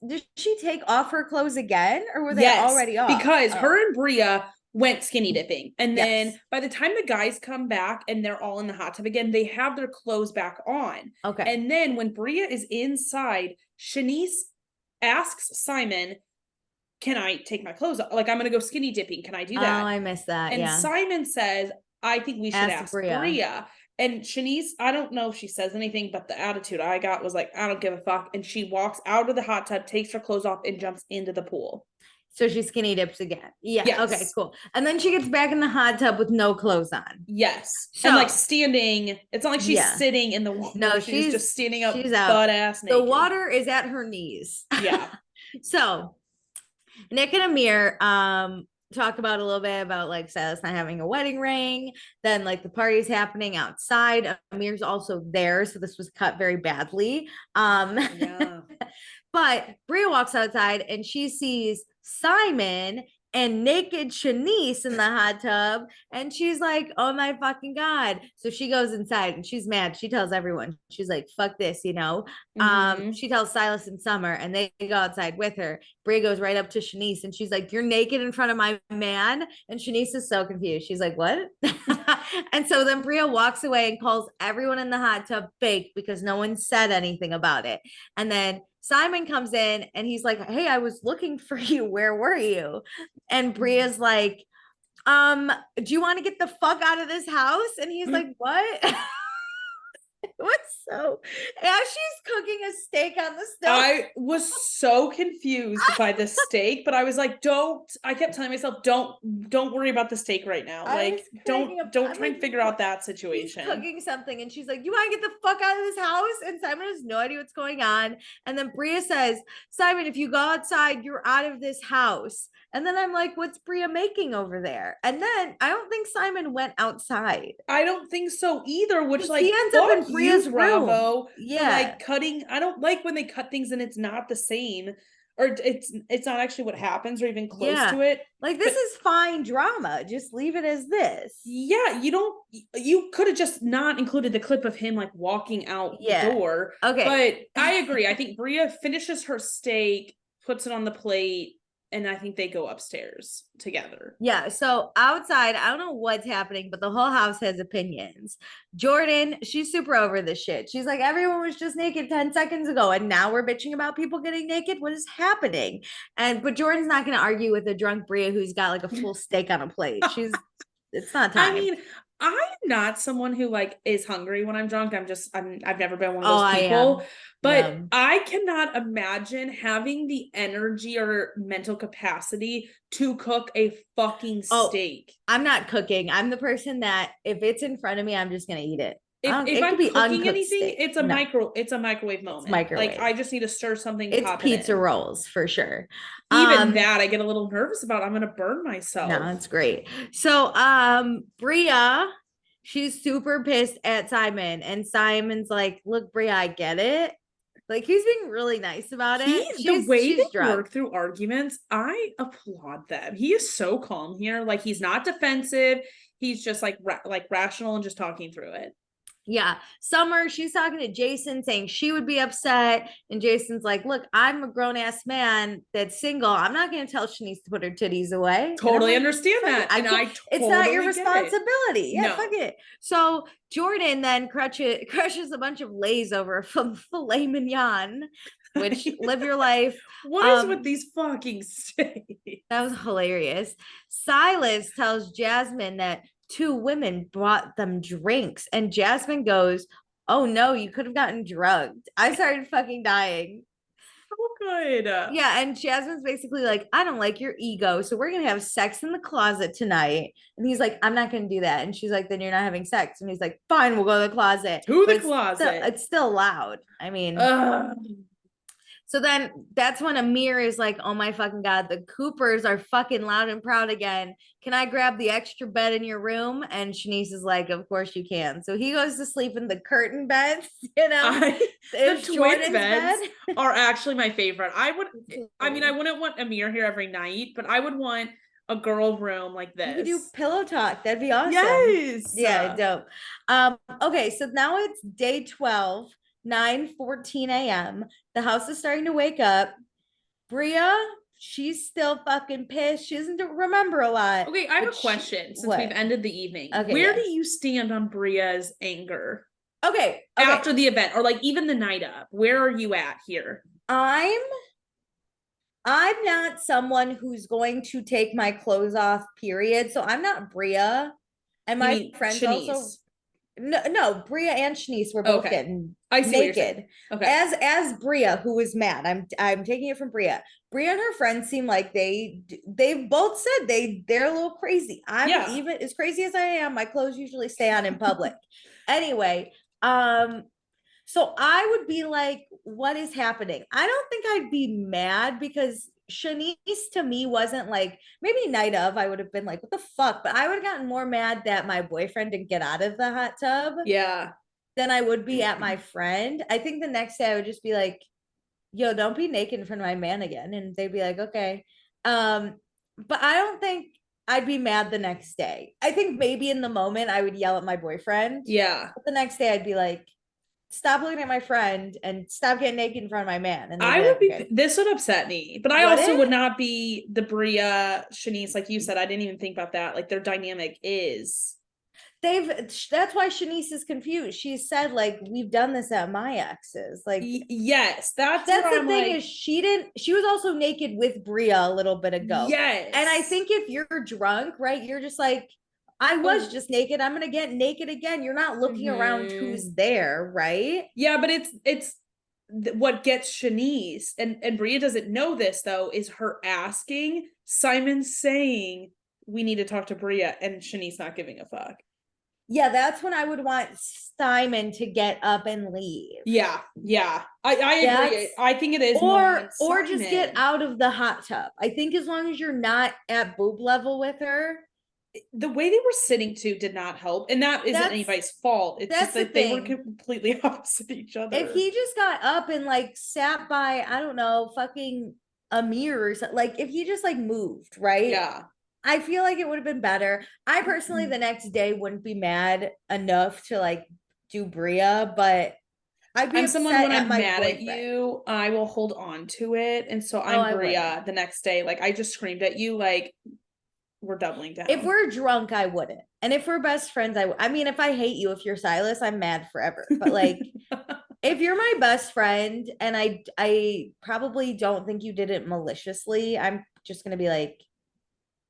A: did she take off her clothes again? Or were they already off?
B: Because her and Bria went skinny dipping. And then by the time the guys come back and they're all in the hot tub again, they have their clothes back on.
A: Okay.
B: And then when Bria is inside, Shanice asks Simon, can I take my clothes off? Like, I'm going to go skinny dipping. Can I do that?
A: Oh, I missed that.
B: And Simon says, I think we should ask Bria. And Shanice, I don't know if she says anything, but the attitude I got was like, I don't give a fuck. And she walks out of the hot tub, takes her clothes off, and jumps into the pool.
A: So she skinny dips again. Yeah. Yes. Okay, cool. And then she gets back in the hot tub with no clothes on.
B: Yes. So, and like standing, it's not like she's sitting in the water.
A: No,
B: she's just standing up,
A: she's out.
B: butt ass naked.
A: The water is at her knees.
B: Yeah.
A: So Nick and Amir talk about a little bit about like Silas not having a wedding ring. Then like the party's happening outside. Amir's also there. So this was cut very badly.
B: Yeah.
A: But Bria walks outside and she sees Simon and naked Shanice in the hot tub. And she's like, oh my fucking God. So she goes inside and she's mad. She tells everyone, she's like, fuck this, you know? She tells Silas and Summer and they go outside with her. Bria goes right up to Shanice and she's like, you're naked in front of my man. And Shanice is so confused. She's like, what? And so then Bria walks away and calls everyone in the hot tub fake because no one said anything about it. And then Simon comes in and he's like, hey, I was looking for you. Where were you? And Bria's like, do you want to get the fuck out of this house? And he's like, what? What's so as she's cooking a steak on the stove?
B: I was so confused by the steak, but I was like, I kept telling myself, don't worry about the steak right now. Like, don't try and figure out that situation.
A: She's cooking something and she's like, you want to get the fuck out of this house? And Simon has no idea what's going on. And then Bria says, Simon, if you go outside, you're out of this house. And then I'm like, what's Bria making over there? And then I don't think Simon went outside.
B: I don't think so either, which like
A: he ends up in Bria's room.
B: Yeah. Like cutting. I don't like when they cut things and it's not the same or it's not actually what happens or even close to it.
A: Like this is fine drama. Just leave it as this.
B: Yeah. You could have just not included the clip of him like walking out the door.
A: Okay.
B: But I agree. I think Bria finishes her steak, puts it on the plate. And I think they go upstairs together.
A: Yeah. So outside, I don't know what's happening, but the whole house has opinions. Jordan, she's super over this shit. She's like, everyone was just naked 10 seconds ago. And now we're bitching about people getting naked. What is happening? But Jordan's not going to argue with a drunk Bria who's got like a full steak on a plate. It's not time.
B: I mean, I'm not someone who like is hungry when I'm drunk. I've never been one of those people. But I cannot imagine having the energy or mental capacity to cook a fucking steak.
A: I'm not cooking. I'm the person that if it's in front of me, I'm just gonna eat it.
B: If I'm cooking anything, steak. It's a microwave moment.
A: It's microwave.
B: Like I just need to stir something.
A: It's pizza rolls for sure.
B: Even that I get a little nervous about. I'm gonna burn myself.
A: No, it's great. So Bria, she's super pissed at Simon, and Simon's like, look, Bria, I get it. Like he's being really nice about it.
B: The way they work through arguments, I applaud them. He is so calm here. Like he's not defensive. He's just like rational and just talking through it.
A: Yeah. Summer, she's talking to Jason saying she would be upset. And Jason's like, look, I'm a grown ass man that's single. I'm not going to tell Shanice to put her titties away.
B: Totally understand that.
A: It's not your responsibility. Yeah,
B: no.
A: Fuck it. So Jordan then crushes a bunch of lays over from filet mignon, which live your life.
B: What is with these fucking steaks?
A: That was hilarious. Silas tells Jasmine that 2 women brought them drinks and Jasmine goes, oh no, you could have gotten drugged. I started fucking dying.
B: good.
A: Yeah, and Jasmine's basically like, I don't like your ego, so we're gonna have sex in the closet tonight. And he's like, I'm not gonna do that. And she's like, then you're not having sex. And he's like, fine, we'll go to the closet.
B: To
A: But
B: the closet.
A: it's still loud. I mean,
B: Ugh.
A: so then that's when Amir is like, oh my fucking God, the Coopers are fucking loud and proud again. Can I grab the extra bed in your room? And Shanice is like, of course you can. So he goes to sleep in the curtain beds, you know?
B: The twin
A: Jordan's
B: beds
A: bed.
B: are actually my favorite. I wouldn't want Amir here every night, but I would want a girl room like this.
A: You could do pillow talk. That'd be awesome.
B: Yes.
A: Yeah, dope. Okay, so now it's day 12, 9:14 a.m. The house is starting to wake up. Bria, she's still fucking pissed. She doesn't remember a lot.
B: Okay, I have a
A: but
B: question since
A: what?
B: we've ended the evening.
A: Okay,
B: Where
A: yeah.
B: do you stand on Bria's anger
A: Okay.
B: after the event, or like even the night up? Where are you at here?
A: I'm not someone who's going to take my clothes off, period. So I'm not Bria. And
B: You
A: my
B: mean
A: friends
B: Shanice?
A: also no, Bria and Shanice were both
B: Okay.
A: getting
B: I see what you're
A: naked.
B: saying. Okay.
A: As Bria, who was mad. I'm taking it from Bria. Bria and her friends seem like they both said they're a little crazy. I'm
B: Yeah.
A: even as crazy as I am, my clothes usually stay on in public. Anyway, so I would be like, what is happening? I don't think I'd be mad because Shanice to me wasn't like, maybe night of, I would have been like, what the fuck? But I would have gotten more mad that my boyfriend didn't get out of the hot tub
B: Yeah.
A: than I would be at my friend. I think the next day I would just be like, yo, don't be naked in front of my man again. And they'd be like, okay. But I don't think I'd be mad the next day. I think maybe in the moment I would yell at my boyfriend.
B: Yeah.
A: But the next day I'd be like, stop looking at my friend and stop getting naked in front of my man. And
B: I would be, okay. This would upset me, but I also would not be the Bria, Shanice, like you said. I didn't even think about that. Like their dynamic is.
A: That's why Shanice is confused. She said, like, we've done this at my ex's. Like,
B: yes, that's
A: the thing like, is she was also naked with Bria a little bit ago.
B: Yes.
A: And I think if you're drunk, right, you're just like, I was just naked. I'm gonna get naked again. You're not looking around who's there, right?
B: Yeah, but it's what gets Shanice, and Bria doesn't know this though, is her asking, Simon saying, we need to talk to Bria, and Shanice not giving a fuck.
A: Yeah, that's when I would want Simon to get up and leave.
B: Yeah. I agree. I think it is
A: or just get out of the hot tub. I think as long as you're not at boob level with her.
B: The way they were sitting to did not help, and that isn't anybody's fault. It's just that they were completely opposite each other.
A: If he just got up and like sat by, I don't know, fucking Amir or something, like if he just like moved, right?
B: Yeah.
A: I feel like it would have been better. I personally the next day wouldn't be mad enough to like do Bria, but I'd be
B: someone when I'm mad at you, I will hold on to it. And so I'm Bria the next day. Like I just screamed at you, like we're doubling down.
A: If we're drunk, I wouldn't. And if we're best friends, I mean, if I hate you, if you're Silas, I'm mad forever. But like if you're my best friend and I probably don't think you did it maliciously, I'm just gonna be like,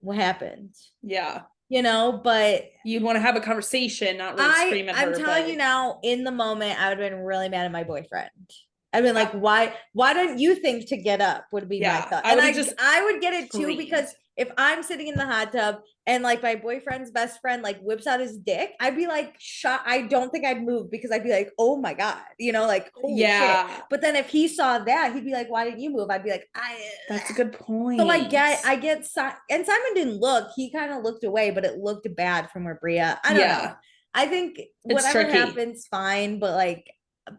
A: what happened?
B: Yeah.
A: You know, but
B: you'd want to have a conversation, not really scream at her.
A: I'm telling you now, in the moment, I would have been really mad at my boyfriend. I'd been like, why don't you think to get up would be my thought. And I would get it too, because if I'm sitting in the hot tub and like my boyfriend's best friend like whips out his dick, I'd be like shocked. I don't think I'd move because I'd be like, oh my God, you know, like, holy shit. But then if he saw that, he'd be like, why didn't you move? I'd be like,
B: that's a good point.
A: So I get, and Simon didn't look, he kind of looked away, but it looked bad from where Bria. I don't know. I think whatever happens, fine, but like,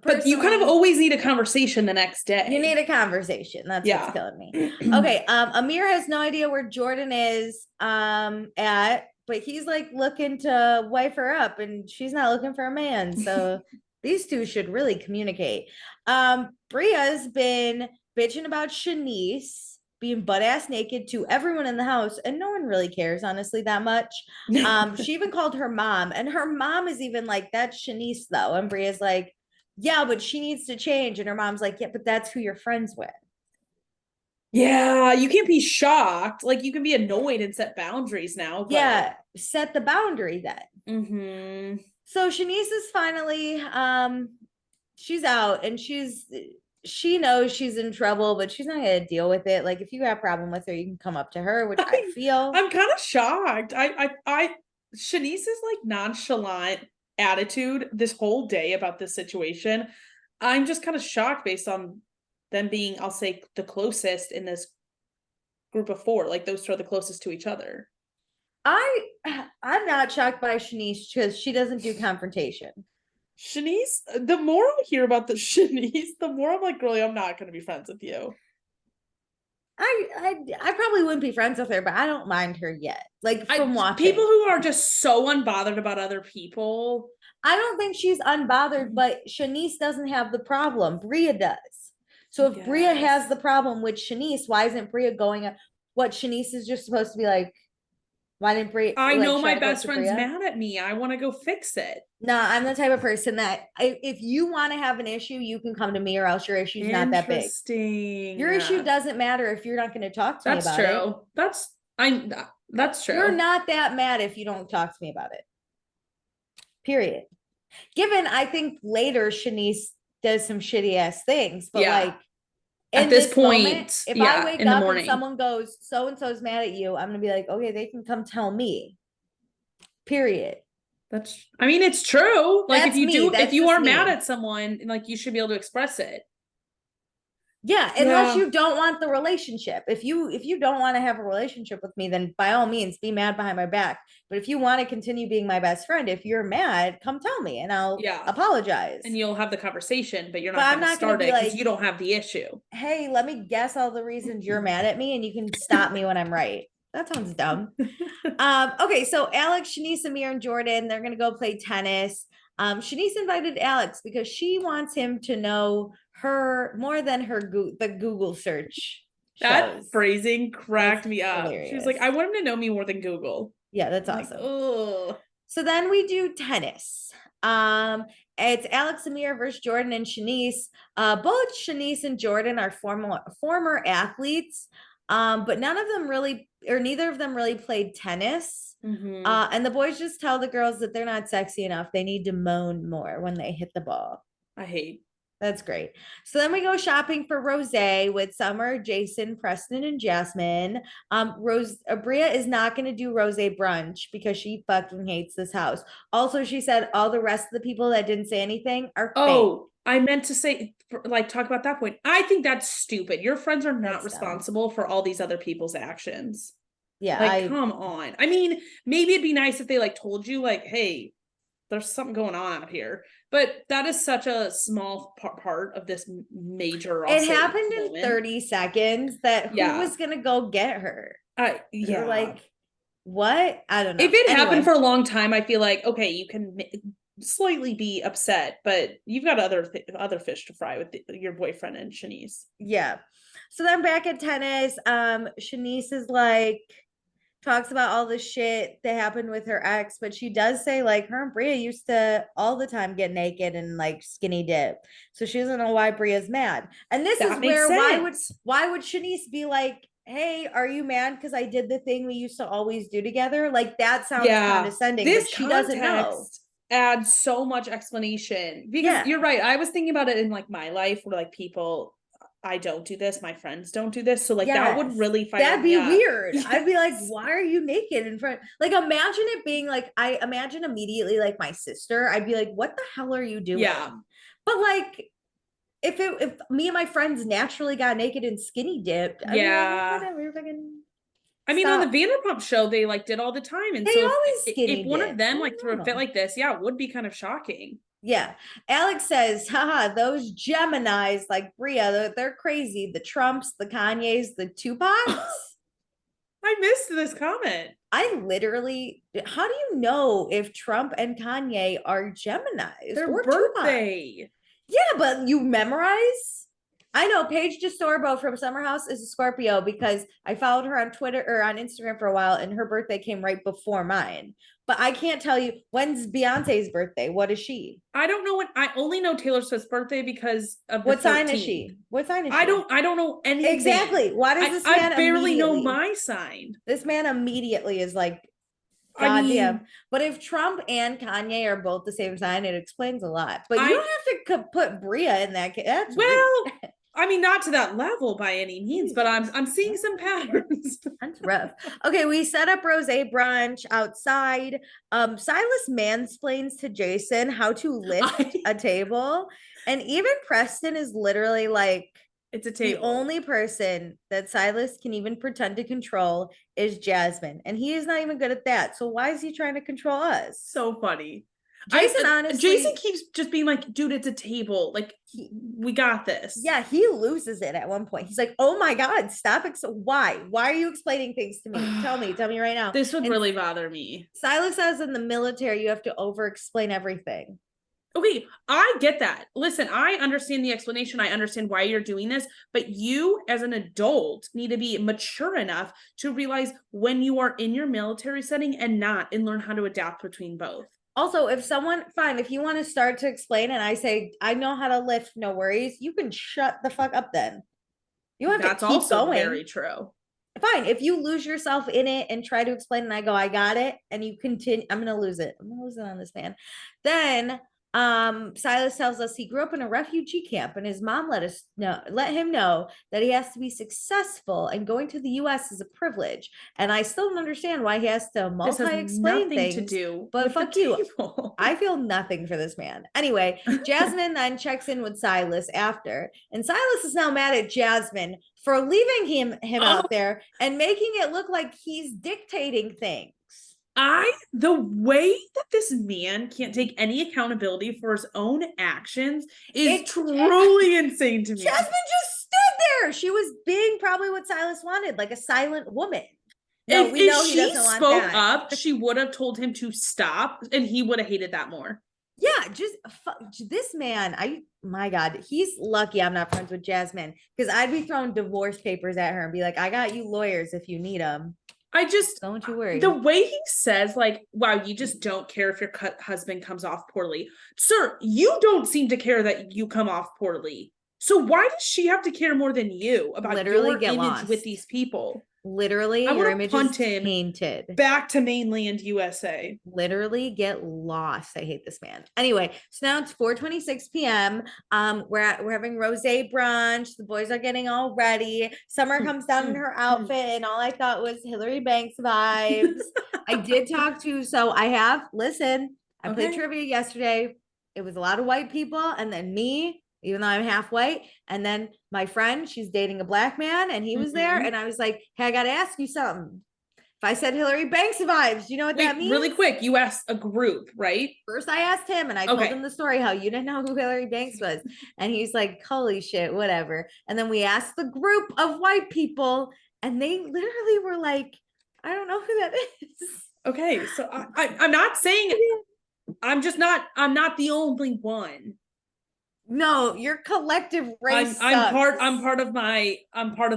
B: but you kind of always need a conversation the next day.
A: You need a conversation. That's what's killing me. Okay. Amir has no idea where Jordan is at, but he's like looking to wife her up and she's not looking for a man. So these two should really communicate. Bria's been bitching about Shanice being butt ass naked to everyone in the house, and no one really cares, honestly, that much. She even called her mom, and her mom is even like, that's Shanice though. And Bria's like, yeah, but she needs to change. And her mom's like, yeah, but that's who you're friends with.
B: Yeah, you can't be shocked. Like, you can be annoyed and set boundaries now. But...
A: yeah, set the boundary then. So Shanice is finally, she's out and she's she knows she's in trouble, but she's not gonna deal with it. Like if you have a problem with her, you can come up to her, which I feel.
B: I'm kind of shocked. Shanice's like nonchalant attitude this whole day about this situation. I'm just kind of shocked based on them being, I'll say, the closest in this group of four. Like those two are the closest to each other.
A: I'm not shocked by Shanice because she doesn't do confrontation.
B: Shanice, the more I hear about the Shanice, the more I'm like, girlie, I'm not going to be friends with you.
A: I probably wouldn't be friends with her, but I don't mind her yet. Like from watching
B: people who are just so unbothered about other people.
A: I don't think she's unbothered, but Shanice doesn't have the problem. Bria does. So if Bria has the problem with Shanice, why isn't Bria going up? What Shanice is just supposed to be like, why didn't Bria?
B: I
A: like,
B: know my best friend's
A: Bria?
B: mad at me. I want to go fix it.
A: No, I'm the type of person that if you want to have an issue, you can come to me, or else your issue's not that big.
B: Interesting.
A: Your issue doesn't matter if you're not going to talk to me about
B: it. That's true.
A: You're not that mad if you don't talk to me about it. Period. Given, I think later Shanice does some shitty ass things, but like
B: at this point,
A: moment, if I wake up and someone goes, so and so's mad at you, I'm gonna be like, okay, they can come tell me. Period.
B: It's true. Like if you are mad at someone, like you should be able to express it.
A: Yeah, unless you don't want the relationship. If you don't want to have a relationship with me, then by all means be mad behind my back. But if you want to continue being my best friend, if you're mad, come tell me and I'll apologize.
B: And you'll have the conversation, but you're not going to start it because you don't have the issue.
A: Hey, let me guess all the reasons you're mad at me and you can stop me when I'm right. That sounds dumb. Okay, so Alex, Shanice, Amir, and Jordan, they're gonna go play tennis. Shanice invited Alex because she wants him to know her more than the Google search.
B: That phrasing cracked me up. Hilarious. She was like, I want him to know me more than Google.
A: Yeah, that's awesome. So then we do tennis. It's Alex, Amir versus Jordan and Shanice. Both Shanice and Jordan are former athletes. But neither of them really played tennis. Mm-hmm. And the boys just tell the girls that they're not sexy enough. They need to moan more when they hit the ball. That's great. So then we go shopping for rosé with Summer, Jason, Preston, and Jasmine. Bria is not going to do rosé brunch because she fucking hates this house. Also, she said all the rest of the people that didn't say anything are fake.
B: I meant to say, like, talk about that point. I think that's stupid. Your friends are not responsible for all these other people's actions. Yeah. Like, come on. I mean, maybe it'd be nice if they like told you like, hey, there's something going on out here. But that is such a small part of this major.
A: It happened in 30 seconds that who was going to go get her? You're like, what? I don't know.
B: If it happened for a long time, I feel like, okay, you can slightly be upset, but you've got other fish to fry with your boyfriend and Shanice.
A: Yeah. So then back at tennis, Shanice is like, talks about all the shit that happened with her ex, but she does say like her and Bria used to all the time get naked and like skinny dip. So she doesn't know why Bria's mad. And this is where why would Shanice be like, hey, are you mad because I did the thing we used to always do together? Like that sounds condescending.
B: This
A: she doesn't know.
B: Adds so much explanation because you're right. I was thinking about it in like my life where like people, I don't do this, my friends don't do this, so like that would really
A: that'd be weird. I'd be like, why are you naked in front? Like imagine it being like, I imagine immediately like my sister, I'd be like, what the hell are you doing? But like if me and my friends naturally got naked and skinny dipped, I'd be like, whatever, fucking
B: I mean, on the Vanderpump show, they like did all the time, and
A: they
B: so
A: always
B: if one of them like threw a fit like this, it would be kind of shocking.
A: Yeah. Alex says, haha, those Geminis like Bria, they're crazy. The Trumps, the Kanyes, the Tupacs.
B: I missed this comment.
A: How do you know if Trump and Kanye are Geminis?
B: Their birthday.
A: Yeah, but you memorize? I know Paige DeSorbo from Summer House is a Scorpio because I followed her on Twitter or on Instagram for a while and her birthday came right before mine. But I can't tell you when's Beyonce's birthday. What is she?
B: I don't know I only know Taylor Swift's birthday because of
A: what sign is she? What sign is she?
B: I don't know anything.
A: Exactly. Why does this man
B: I barely know my sign.
A: This man immediately is like, goddamn. But if Trump and Kanye are both the same sign, it explains a lot. But you don't have to put Bria in that.
B: I mean, not to that level by any means, but I'm seeing some patterns.
A: That's rough. Okay, we set up rose brunch outside. Silas mansplains to Jason how to lift a table. And even Preston is literally like,
B: it's a table.
A: The only person that Silas can even pretend to control is Jasmine. And he is not even good at that. So why is he trying to control us?
B: So funny.
A: Honestly,
B: Jason keeps just being like, dude, it's a table. Like, we got this.
A: Yeah, he loses it at one point. He's like, oh my God, stop it. So why are you explaining things to me? Tell me right now.
B: This would really bother me.
A: Silas says in the military, you have to over-explain everything.
B: Okay, I get that. Listen, I understand the explanation. I understand why you're doing this, but you as an adult need to be mature enough to realize when you are in your military setting and not, and learn how to adapt between both.
A: Also, if you want to start to explain and I say, I know how to lift, no worries, you can shut the fuck up then. You have
B: That's
A: to keep
B: also
A: going.
B: Very true.
A: Fine. If you lose yourself in it and try to explain and I go, I got it, and you continue, I'm going to lose it. I'm going to lose it on this man. Then Silas tells us he grew up in a refugee camp and his mom let him know that he has to be successful and going to the US is a privilege. And I still don't understand why he has to multi-explain things
B: to do,
A: but fuck you. I feel nothing for this man. Anyway, Jasmine then checks in with Silas after, and Silas is now mad at Jasmine for leaving him out there and making it look like he's dictating things.
B: The way that this man can't take any accountability for his own actions is truly insane to me.
A: Jasmine just stood there. She was being probably what Silas wanted, like a silent woman.
B: No, if she spoke up, she would have told him to stop, and he would have hated that more.
A: Yeah, just this man. My God, he's lucky I'm not friends with Jasmine, because I'd be throwing divorce papers at her and be like, I got you lawyers if you need them. Don't you worry.
B: The way he says, like, wow, you just don't care if your husband comes off poorly. Sir, you don't seem to care that you come off poorly. So why does she have to care more than you about your image with these people?
A: Literally, your image is tainted.
B: Back to mainland USA.
A: Literally get lost. I hate this man. Anyway, so now it's 4:26 p.m. We're having rosé brunch. The boys are getting all ready. Summer comes down in her outfit, and all I thought was Hillary Banks vibes. I did talk to, I played trivia yesterday. It was a lot of white people, and then me, even though I'm half white. And then my friend, she's dating a black man, and he was there. And I was like, hey, I got to ask you something. If I said Hillary Banks vibes, do you know what that means?
B: Really quick, you asked a group, right?
A: First I asked him, and I told him the story, how you didn't know who Hillary Banks was. And he's like, holy shit, whatever. And then we asked the group of white people, and they literally were like, I don't know who that is.
B: Okay, so I'm not saying, I'm not the only one.
A: No, your collective race.
B: I'm part of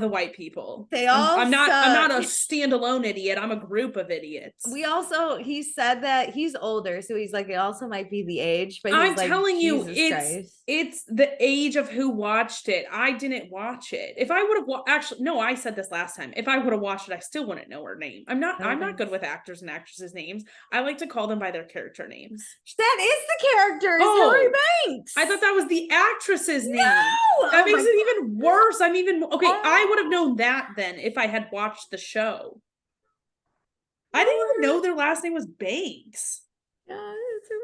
B: the white people.
A: They all
B: I'm not a standalone idiot. I'm a group of idiots.
A: He said that he's older, so he's like, it also might be the age, but
B: I'm telling you, it's the age of who watched it. I didn't watch it. If I would have actually, no, I said this last time. If I would have watched it, I still wouldn't know her name. I'm not good with actors and actresses' names. I like to call them by their character names.
A: That is the character. It's Hillary Banks.
B: I thought that was the actress's name. That makes it even worse. I would have known that then if I had watched the show. I didn't even know their last name was Banks.
A: Yeah, it's her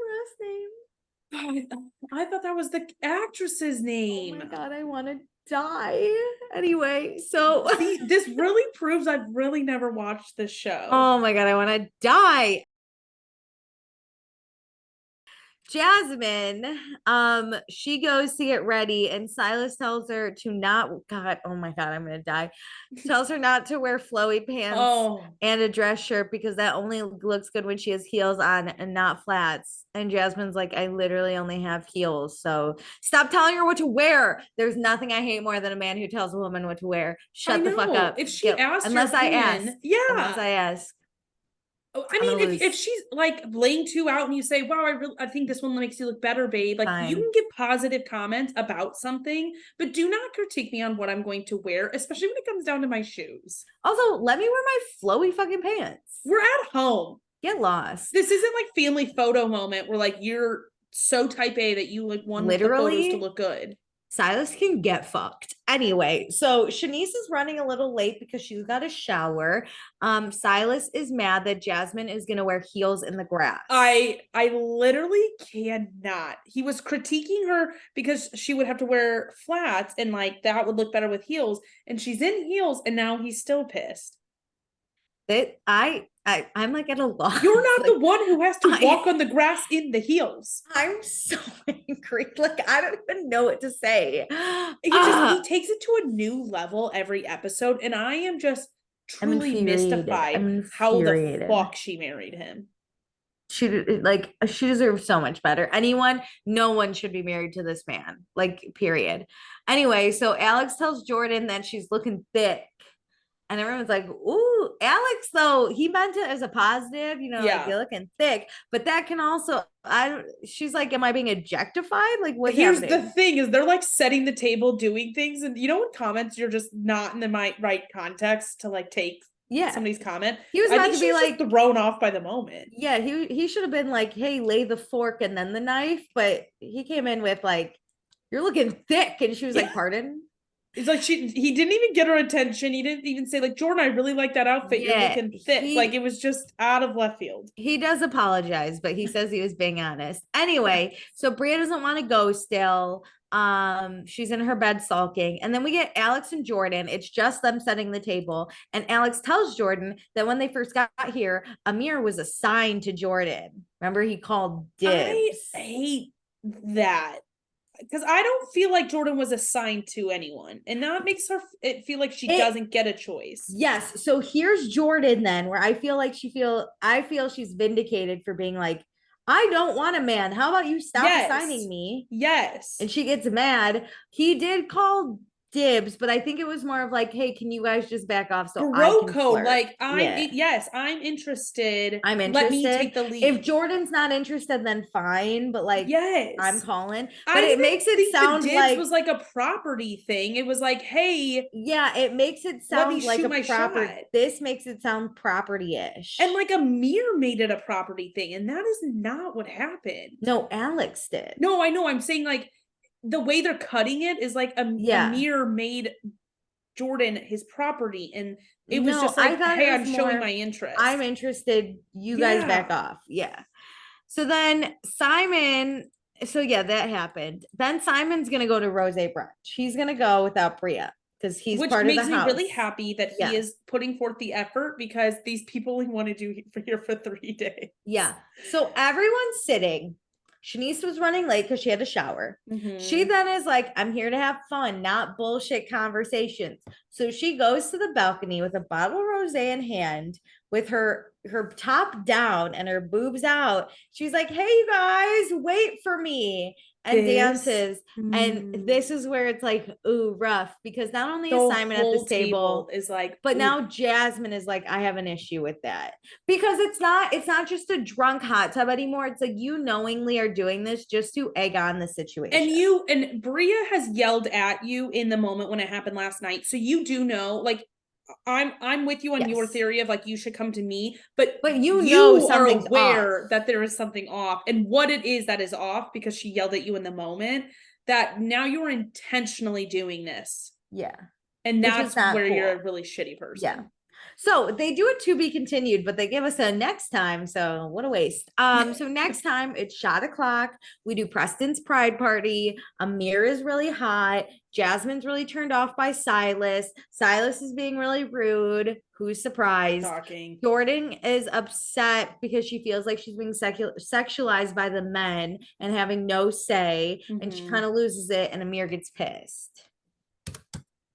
A: last name.
B: I thought that was the actress's name.
A: Oh my God, I want to die. Anyway, so
B: see, this really proves I've really never watched this show.
A: Oh my God, I want to die. Jasmine, she goes to get ready, and Silas tells her to not, God, oh my God, I'm gonna die. Tells her not to wear flowy pants and a dress shirt because that only looks good when she has heels on and not flats. And Jasmine's like, I literally only have heels, so stop telling her what to wear. There's nothing I hate more than a man who tells a woman what to wear. Shut the fuck up.
B: If she asks,
A: unless I ask.
B: I mean, if she's like laying two out and you say, wow, I think this one makes you look better, babe. Like, fine. You can give positive comments about something, but do not critique me on what I'm going to wear, especially when it comes down to my shoes.
A: Also, let me wear my flowy fucking pants.
B: We're at home.
A: Get lost.
B: This isn't like family photo moment where like you're so type A that you like want the photos to look good.
A: Silas can get fucked. Anyway, so Shanice is running a little late because she's got a shower. Silas is mad that Jasmine is gonna wear heels in the grass.
B: I literally cannot. He was critiquing her because she would have to wear flats and like that would look better with heels, and she's in heels, and now he's still pissed.
A: That I'm like at a loss.
B: You're not
A: like,
B: the one who has to walk on the grass in the heels.
A: I'm so angry. Like I don't even know what to say.
B: He takes it to a new level every episode, and I am just truly mystified how the fuck she married him.
A: She deserves so much better. No one should be married to this man. Like, period. Anyway, so Alex tells Jordan that she's looking thick. And everyone's like, ooh, Alex, though, he meant it as a positive, like you're looking thick. But that can also, she's like, am I being objectified? Like, what's
B: Here's
A: happening?
B: the thing is they're like setting the table, doing things. And in comments, you're just not in the right context to like take somebody's comment.
A: He was about to be like
B: thrown off by the moment.
A: Yeah, he should have been like, hey, lay the fork and then the knife. But he came in with like, you're looking thick. And she was like, pardon?
B: It's like he didn't even get her attention. He didn't even say like, Jordan, I really like that outfit. You're looking thick. Like it was just out of left field.
A: He does apologize, but he says he was being honest. Anyway, so Bria doesn't want to go still. She's in her bed sulking. And then we get Alex and Jordan. It's just them setting the table. And Alex tells Jordan that when they first got here, Amir was assigned to Jordan. Remember, he called dibs.
B: I hate that. Because I don't feel like Jordan was assigned to anyone, and now it makes her feel like she doesn't get a choice.
A: Yes. So here's Jordan then, where I feel she's vindicated for being like, I don't want a man. How about you stop assigning me?
B: Yes.
A: And she gets mad. He did call dibs, but I think it was more of like, hey, can you guys just back off so I can flirt?
B: Like I'm interested.
A: I'm interested.
B: Let me take the lead.
A: If Jordan's not interested, then fine. But like, I'm calling. But it makes it sound
B: like was like a property thing. It was like, hey,
A: it makes it sound like a property. This makes it sound property-ish.
B: And like Amir made it a property thing, and that is not what happened.
A: No, Alex did.
B: No, I know. I'm saying like the way they're cutting it is like Amir made Jordan his property, and it was just like, hey, I'm showing my interest.
A: I'm interested. You guys back off. Yeah. So then Simon, that happened. Then Simon's gonna go to Rose brunch. He's gonna go without Bria because he's part of the house. Which makes
B: me really happy that he is putting forth the effort, because these people only wanted you here for 3 days.
A: Yeah. So everyone's sitting. Shanice was running late because she had a shower. Mm-hmm. She then is like, I'm here to have fun, not bullshit conversations. So she goes to the balcony with a bottle of rosé in hand, with her top down and her boobs out. She's like, hey, you guys, wait for me. And dances. And this is where it's like, ooh, rough. Because not only is Simon at this table
B: is like,
A: but now Jasmine is like, I have an issue with that. Because it's not just a drunk hot tub anymore. It's like, you knowingly are doing this just to egg on the situation.
B: And Bria has yelled at you in the moment when it happened last night. So you do know, like, I'm with you on your theory of like, you should come to me, but you are aware off. That there is something off, and what it is that is off, because she yelled at you in the moment, that now you're intentionally doing this.
A: Yeah.
B: And that's where you're a really shitty person.
A: Yeah. So they do it to be continued, but they give us a next time. So what a waste. So next time it's shot o'clock. We do Preston's pride party. Amir is really hot. Jasmine's really turned off by Silas. Silas is being really rude. Who's surprised?
B: Talking.
A: Jordan is upset because she feels like she's being sexualized by the men and having no say. Mm-hmm. And she kind of loses it, and Amir gets pissed.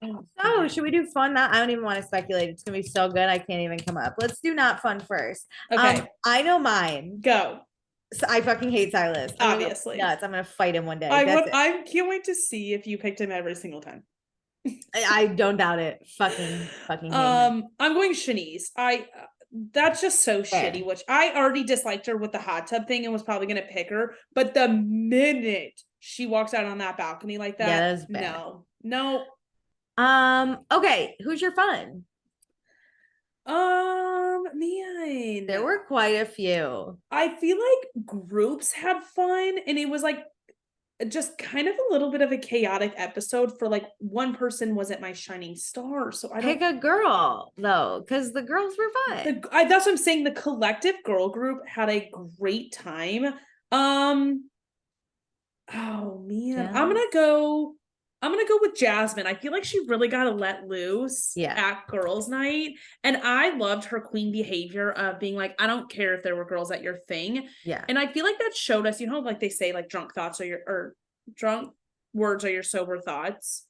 A: So should we do fun? I don't even want to speculate. It's gonna be so good. I can't even come up. Let's do not fun first.
B: Okay.
A: I know mine.
B: Go.
A: So I fucking hate Silas.
B: Obviously.
A: I'm gonna fight him one day.
B: I can't wait to see if you picked him every single time.
A: I don't doubt it. Fucking hate him.
B: I'm going Shanice. That's just so shitty, which I already disliked her with the hot tub thing and was probably gonna pick her. But the minute she walks out on that balcony like that, no.
A: Okay, who's your fun?
B: Man,
A: there were quite a few.
B: I feel like groups had fun, and it was like just kind of a little bit of a chaotic episode for like one person wasn't my shining star. So I don't
A: Pick a girl though, because the girls were fun.
B: that's what I'm saying. The collective girl group had a great time. Oh man, I'm gonna go with Jasmine. I feel like she really got to let loose
A: Yeah.
B: at girls' night. And I loved her queen behavior of being like, I don't care if there were girls at your thing.
A: Yeah.
B: And I feel like that showed us, like they say, like drunk thoughts are or drunk words are your sober thoughts.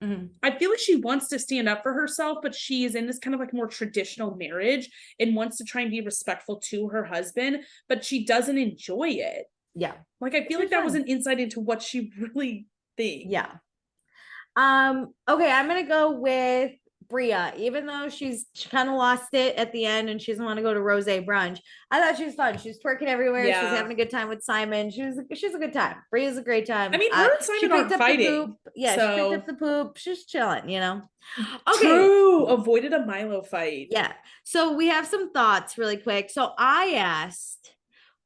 A: Mm-hmm.
B: I feel like she wants to stand up for herself, but she is in this kind of like more traditional marriage and wants to try and be respectful to her husband, but she doesn't enjoy it.
A: Yeah.
B: Like, I feel like that was an insight into what she really thinks.
A: Yeah. Okay, I'm gonna go with Bria, even though she kind of lost it at the end and she doesn't want to go to rose brunch. I thought she was fun. She was twerking everywhere. Yeah. She was having a good time with Simon. She's a good time. Bria's a great time.
B: I mean, her and Simon aren't fighting.
A: Yeah, so... she picked up the poop. She's chilling, Okay.
B: True. Avoided a Milo fight.
A: Yeah. So we have some thoughts really quick. So I asked,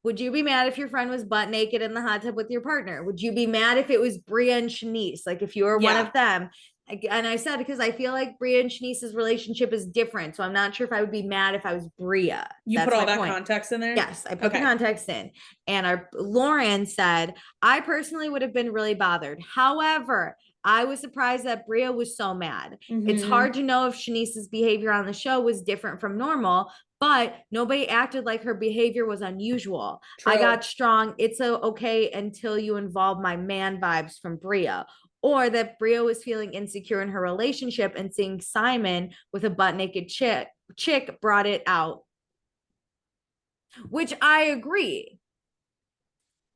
A: would you be mad if your friend was butt naked in the hot tub with your partner? Would you be mad if it was Bria and Shanice? Like if you were one of them? And I said, because I feel like Bria and Shanice's relationship is different. So I'm not sure if I would be mad if I was Bria.
B: You put all that context in there?
A: Yes, I put the context in. And Lauren said, I personally would have been really bothered. However, I was surprised that Bria was so mad. Mm-hmm. It's hard to know if Shanice's behavior on the show was different from normal, but nobody acted like her behavior was unusual. True. I got strong. It's okay until you involve my man vibes from Bria. Or that Bria was feeling insecure in her relationship and seeing Simon with a butt naked chick brought it out. Which I agree.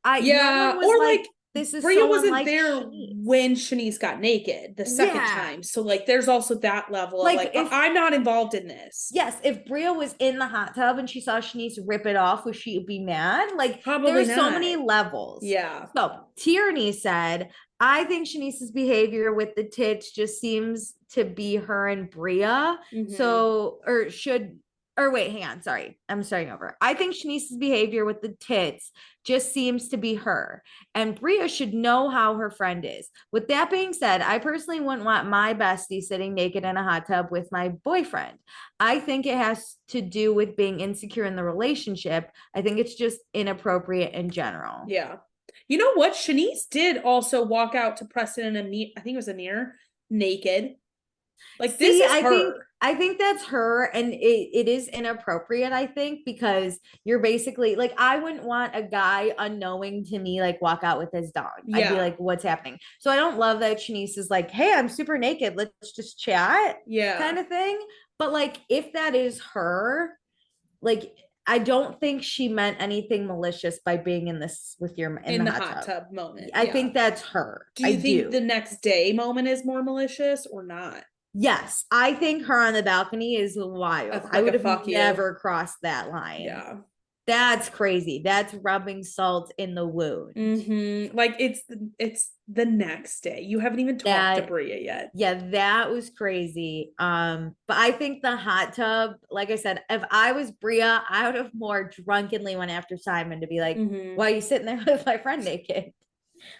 B: No or like
A: this is
B: Bria
A: so
B: wasn't there when Shanice got naked the second time. So like there's also that level of like if, I'm not involved in this.
A: Yes, if Bria was in the hot tub and she saw Shanice rip it off, would she be mad? Like probably there's so many levels.
B: Yeah.
A: So Tierney said, I think Shanice's behavior with the tits just seems to be her and Bria. Mm-hmm. Wait, hang on. Sorry. I'm starting over. I think Shanice's behavior with the tits just seems to be her. And Bria should know how her friend is. With that being said, I personally wouldn't want my bestie sitting naked in a hot tub with my boyfriend. I think it has to do with being insecure in the relationship. I think it's just inappropriate in general.
B: Yeah. You know what? Shanice did also walk out to Preston and I think it was Amir, naked. Like this is her.
A: I think that's her, and it is inappropriate, I think, because you're basically like, I wouldn't want a guy unknowing to me like walk out with his dog. Yeah. I'd be like, what's happening? So I don't love that Shanice is like, hey, I'm super naked, let's just chat. Yeah. Kind of thing. But like if that is her, like I don't think she meant anything malicious by being in this with your in the hot tub moment. I think that's her.
B: Do you think the next day moment is more malicious or not?
A: Yes, I think her on the balcony is wild. I would have never crossed that line. Yeah. That's crazy. That's rubbing salt in the wound.
B: Mm-hmm. Like it's the next day. You haven't even talked to Bria yet.
A: Yeah, that was crazy. But I think the hot tub, like I said, if I was Bria, I would have more drunkenly went after Simon to be like, why are you sitting there with my friend naked?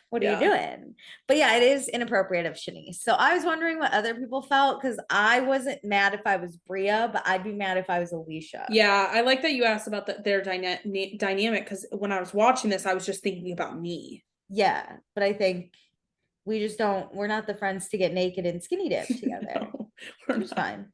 A: What are you doing? But yeah, it is inappropriate of Shanice. So I was wondering what other people felt, because I wasn't mad if I was Bria, but I'd be mad if I was Alicia.
B: Yeah, I like that you asked about their dynamic, because when I was watching this, I was just thinking about me.
A: Yeah, but I think we're not the friends to get naked and skinny dip together. No, it's fine.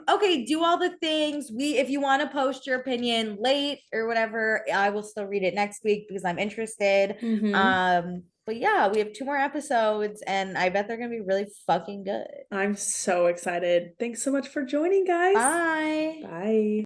A: Okay, do all the things. If you want to post your opinion late or whatever, I will still read it next week because I'm interested. Mm-hmm. But yeah, we have 2 more episodes and I bet they're gonna be really fucking good.
B: I'm so excited. Thanks so much for joining, guys.
A: Bye.
B: Bye.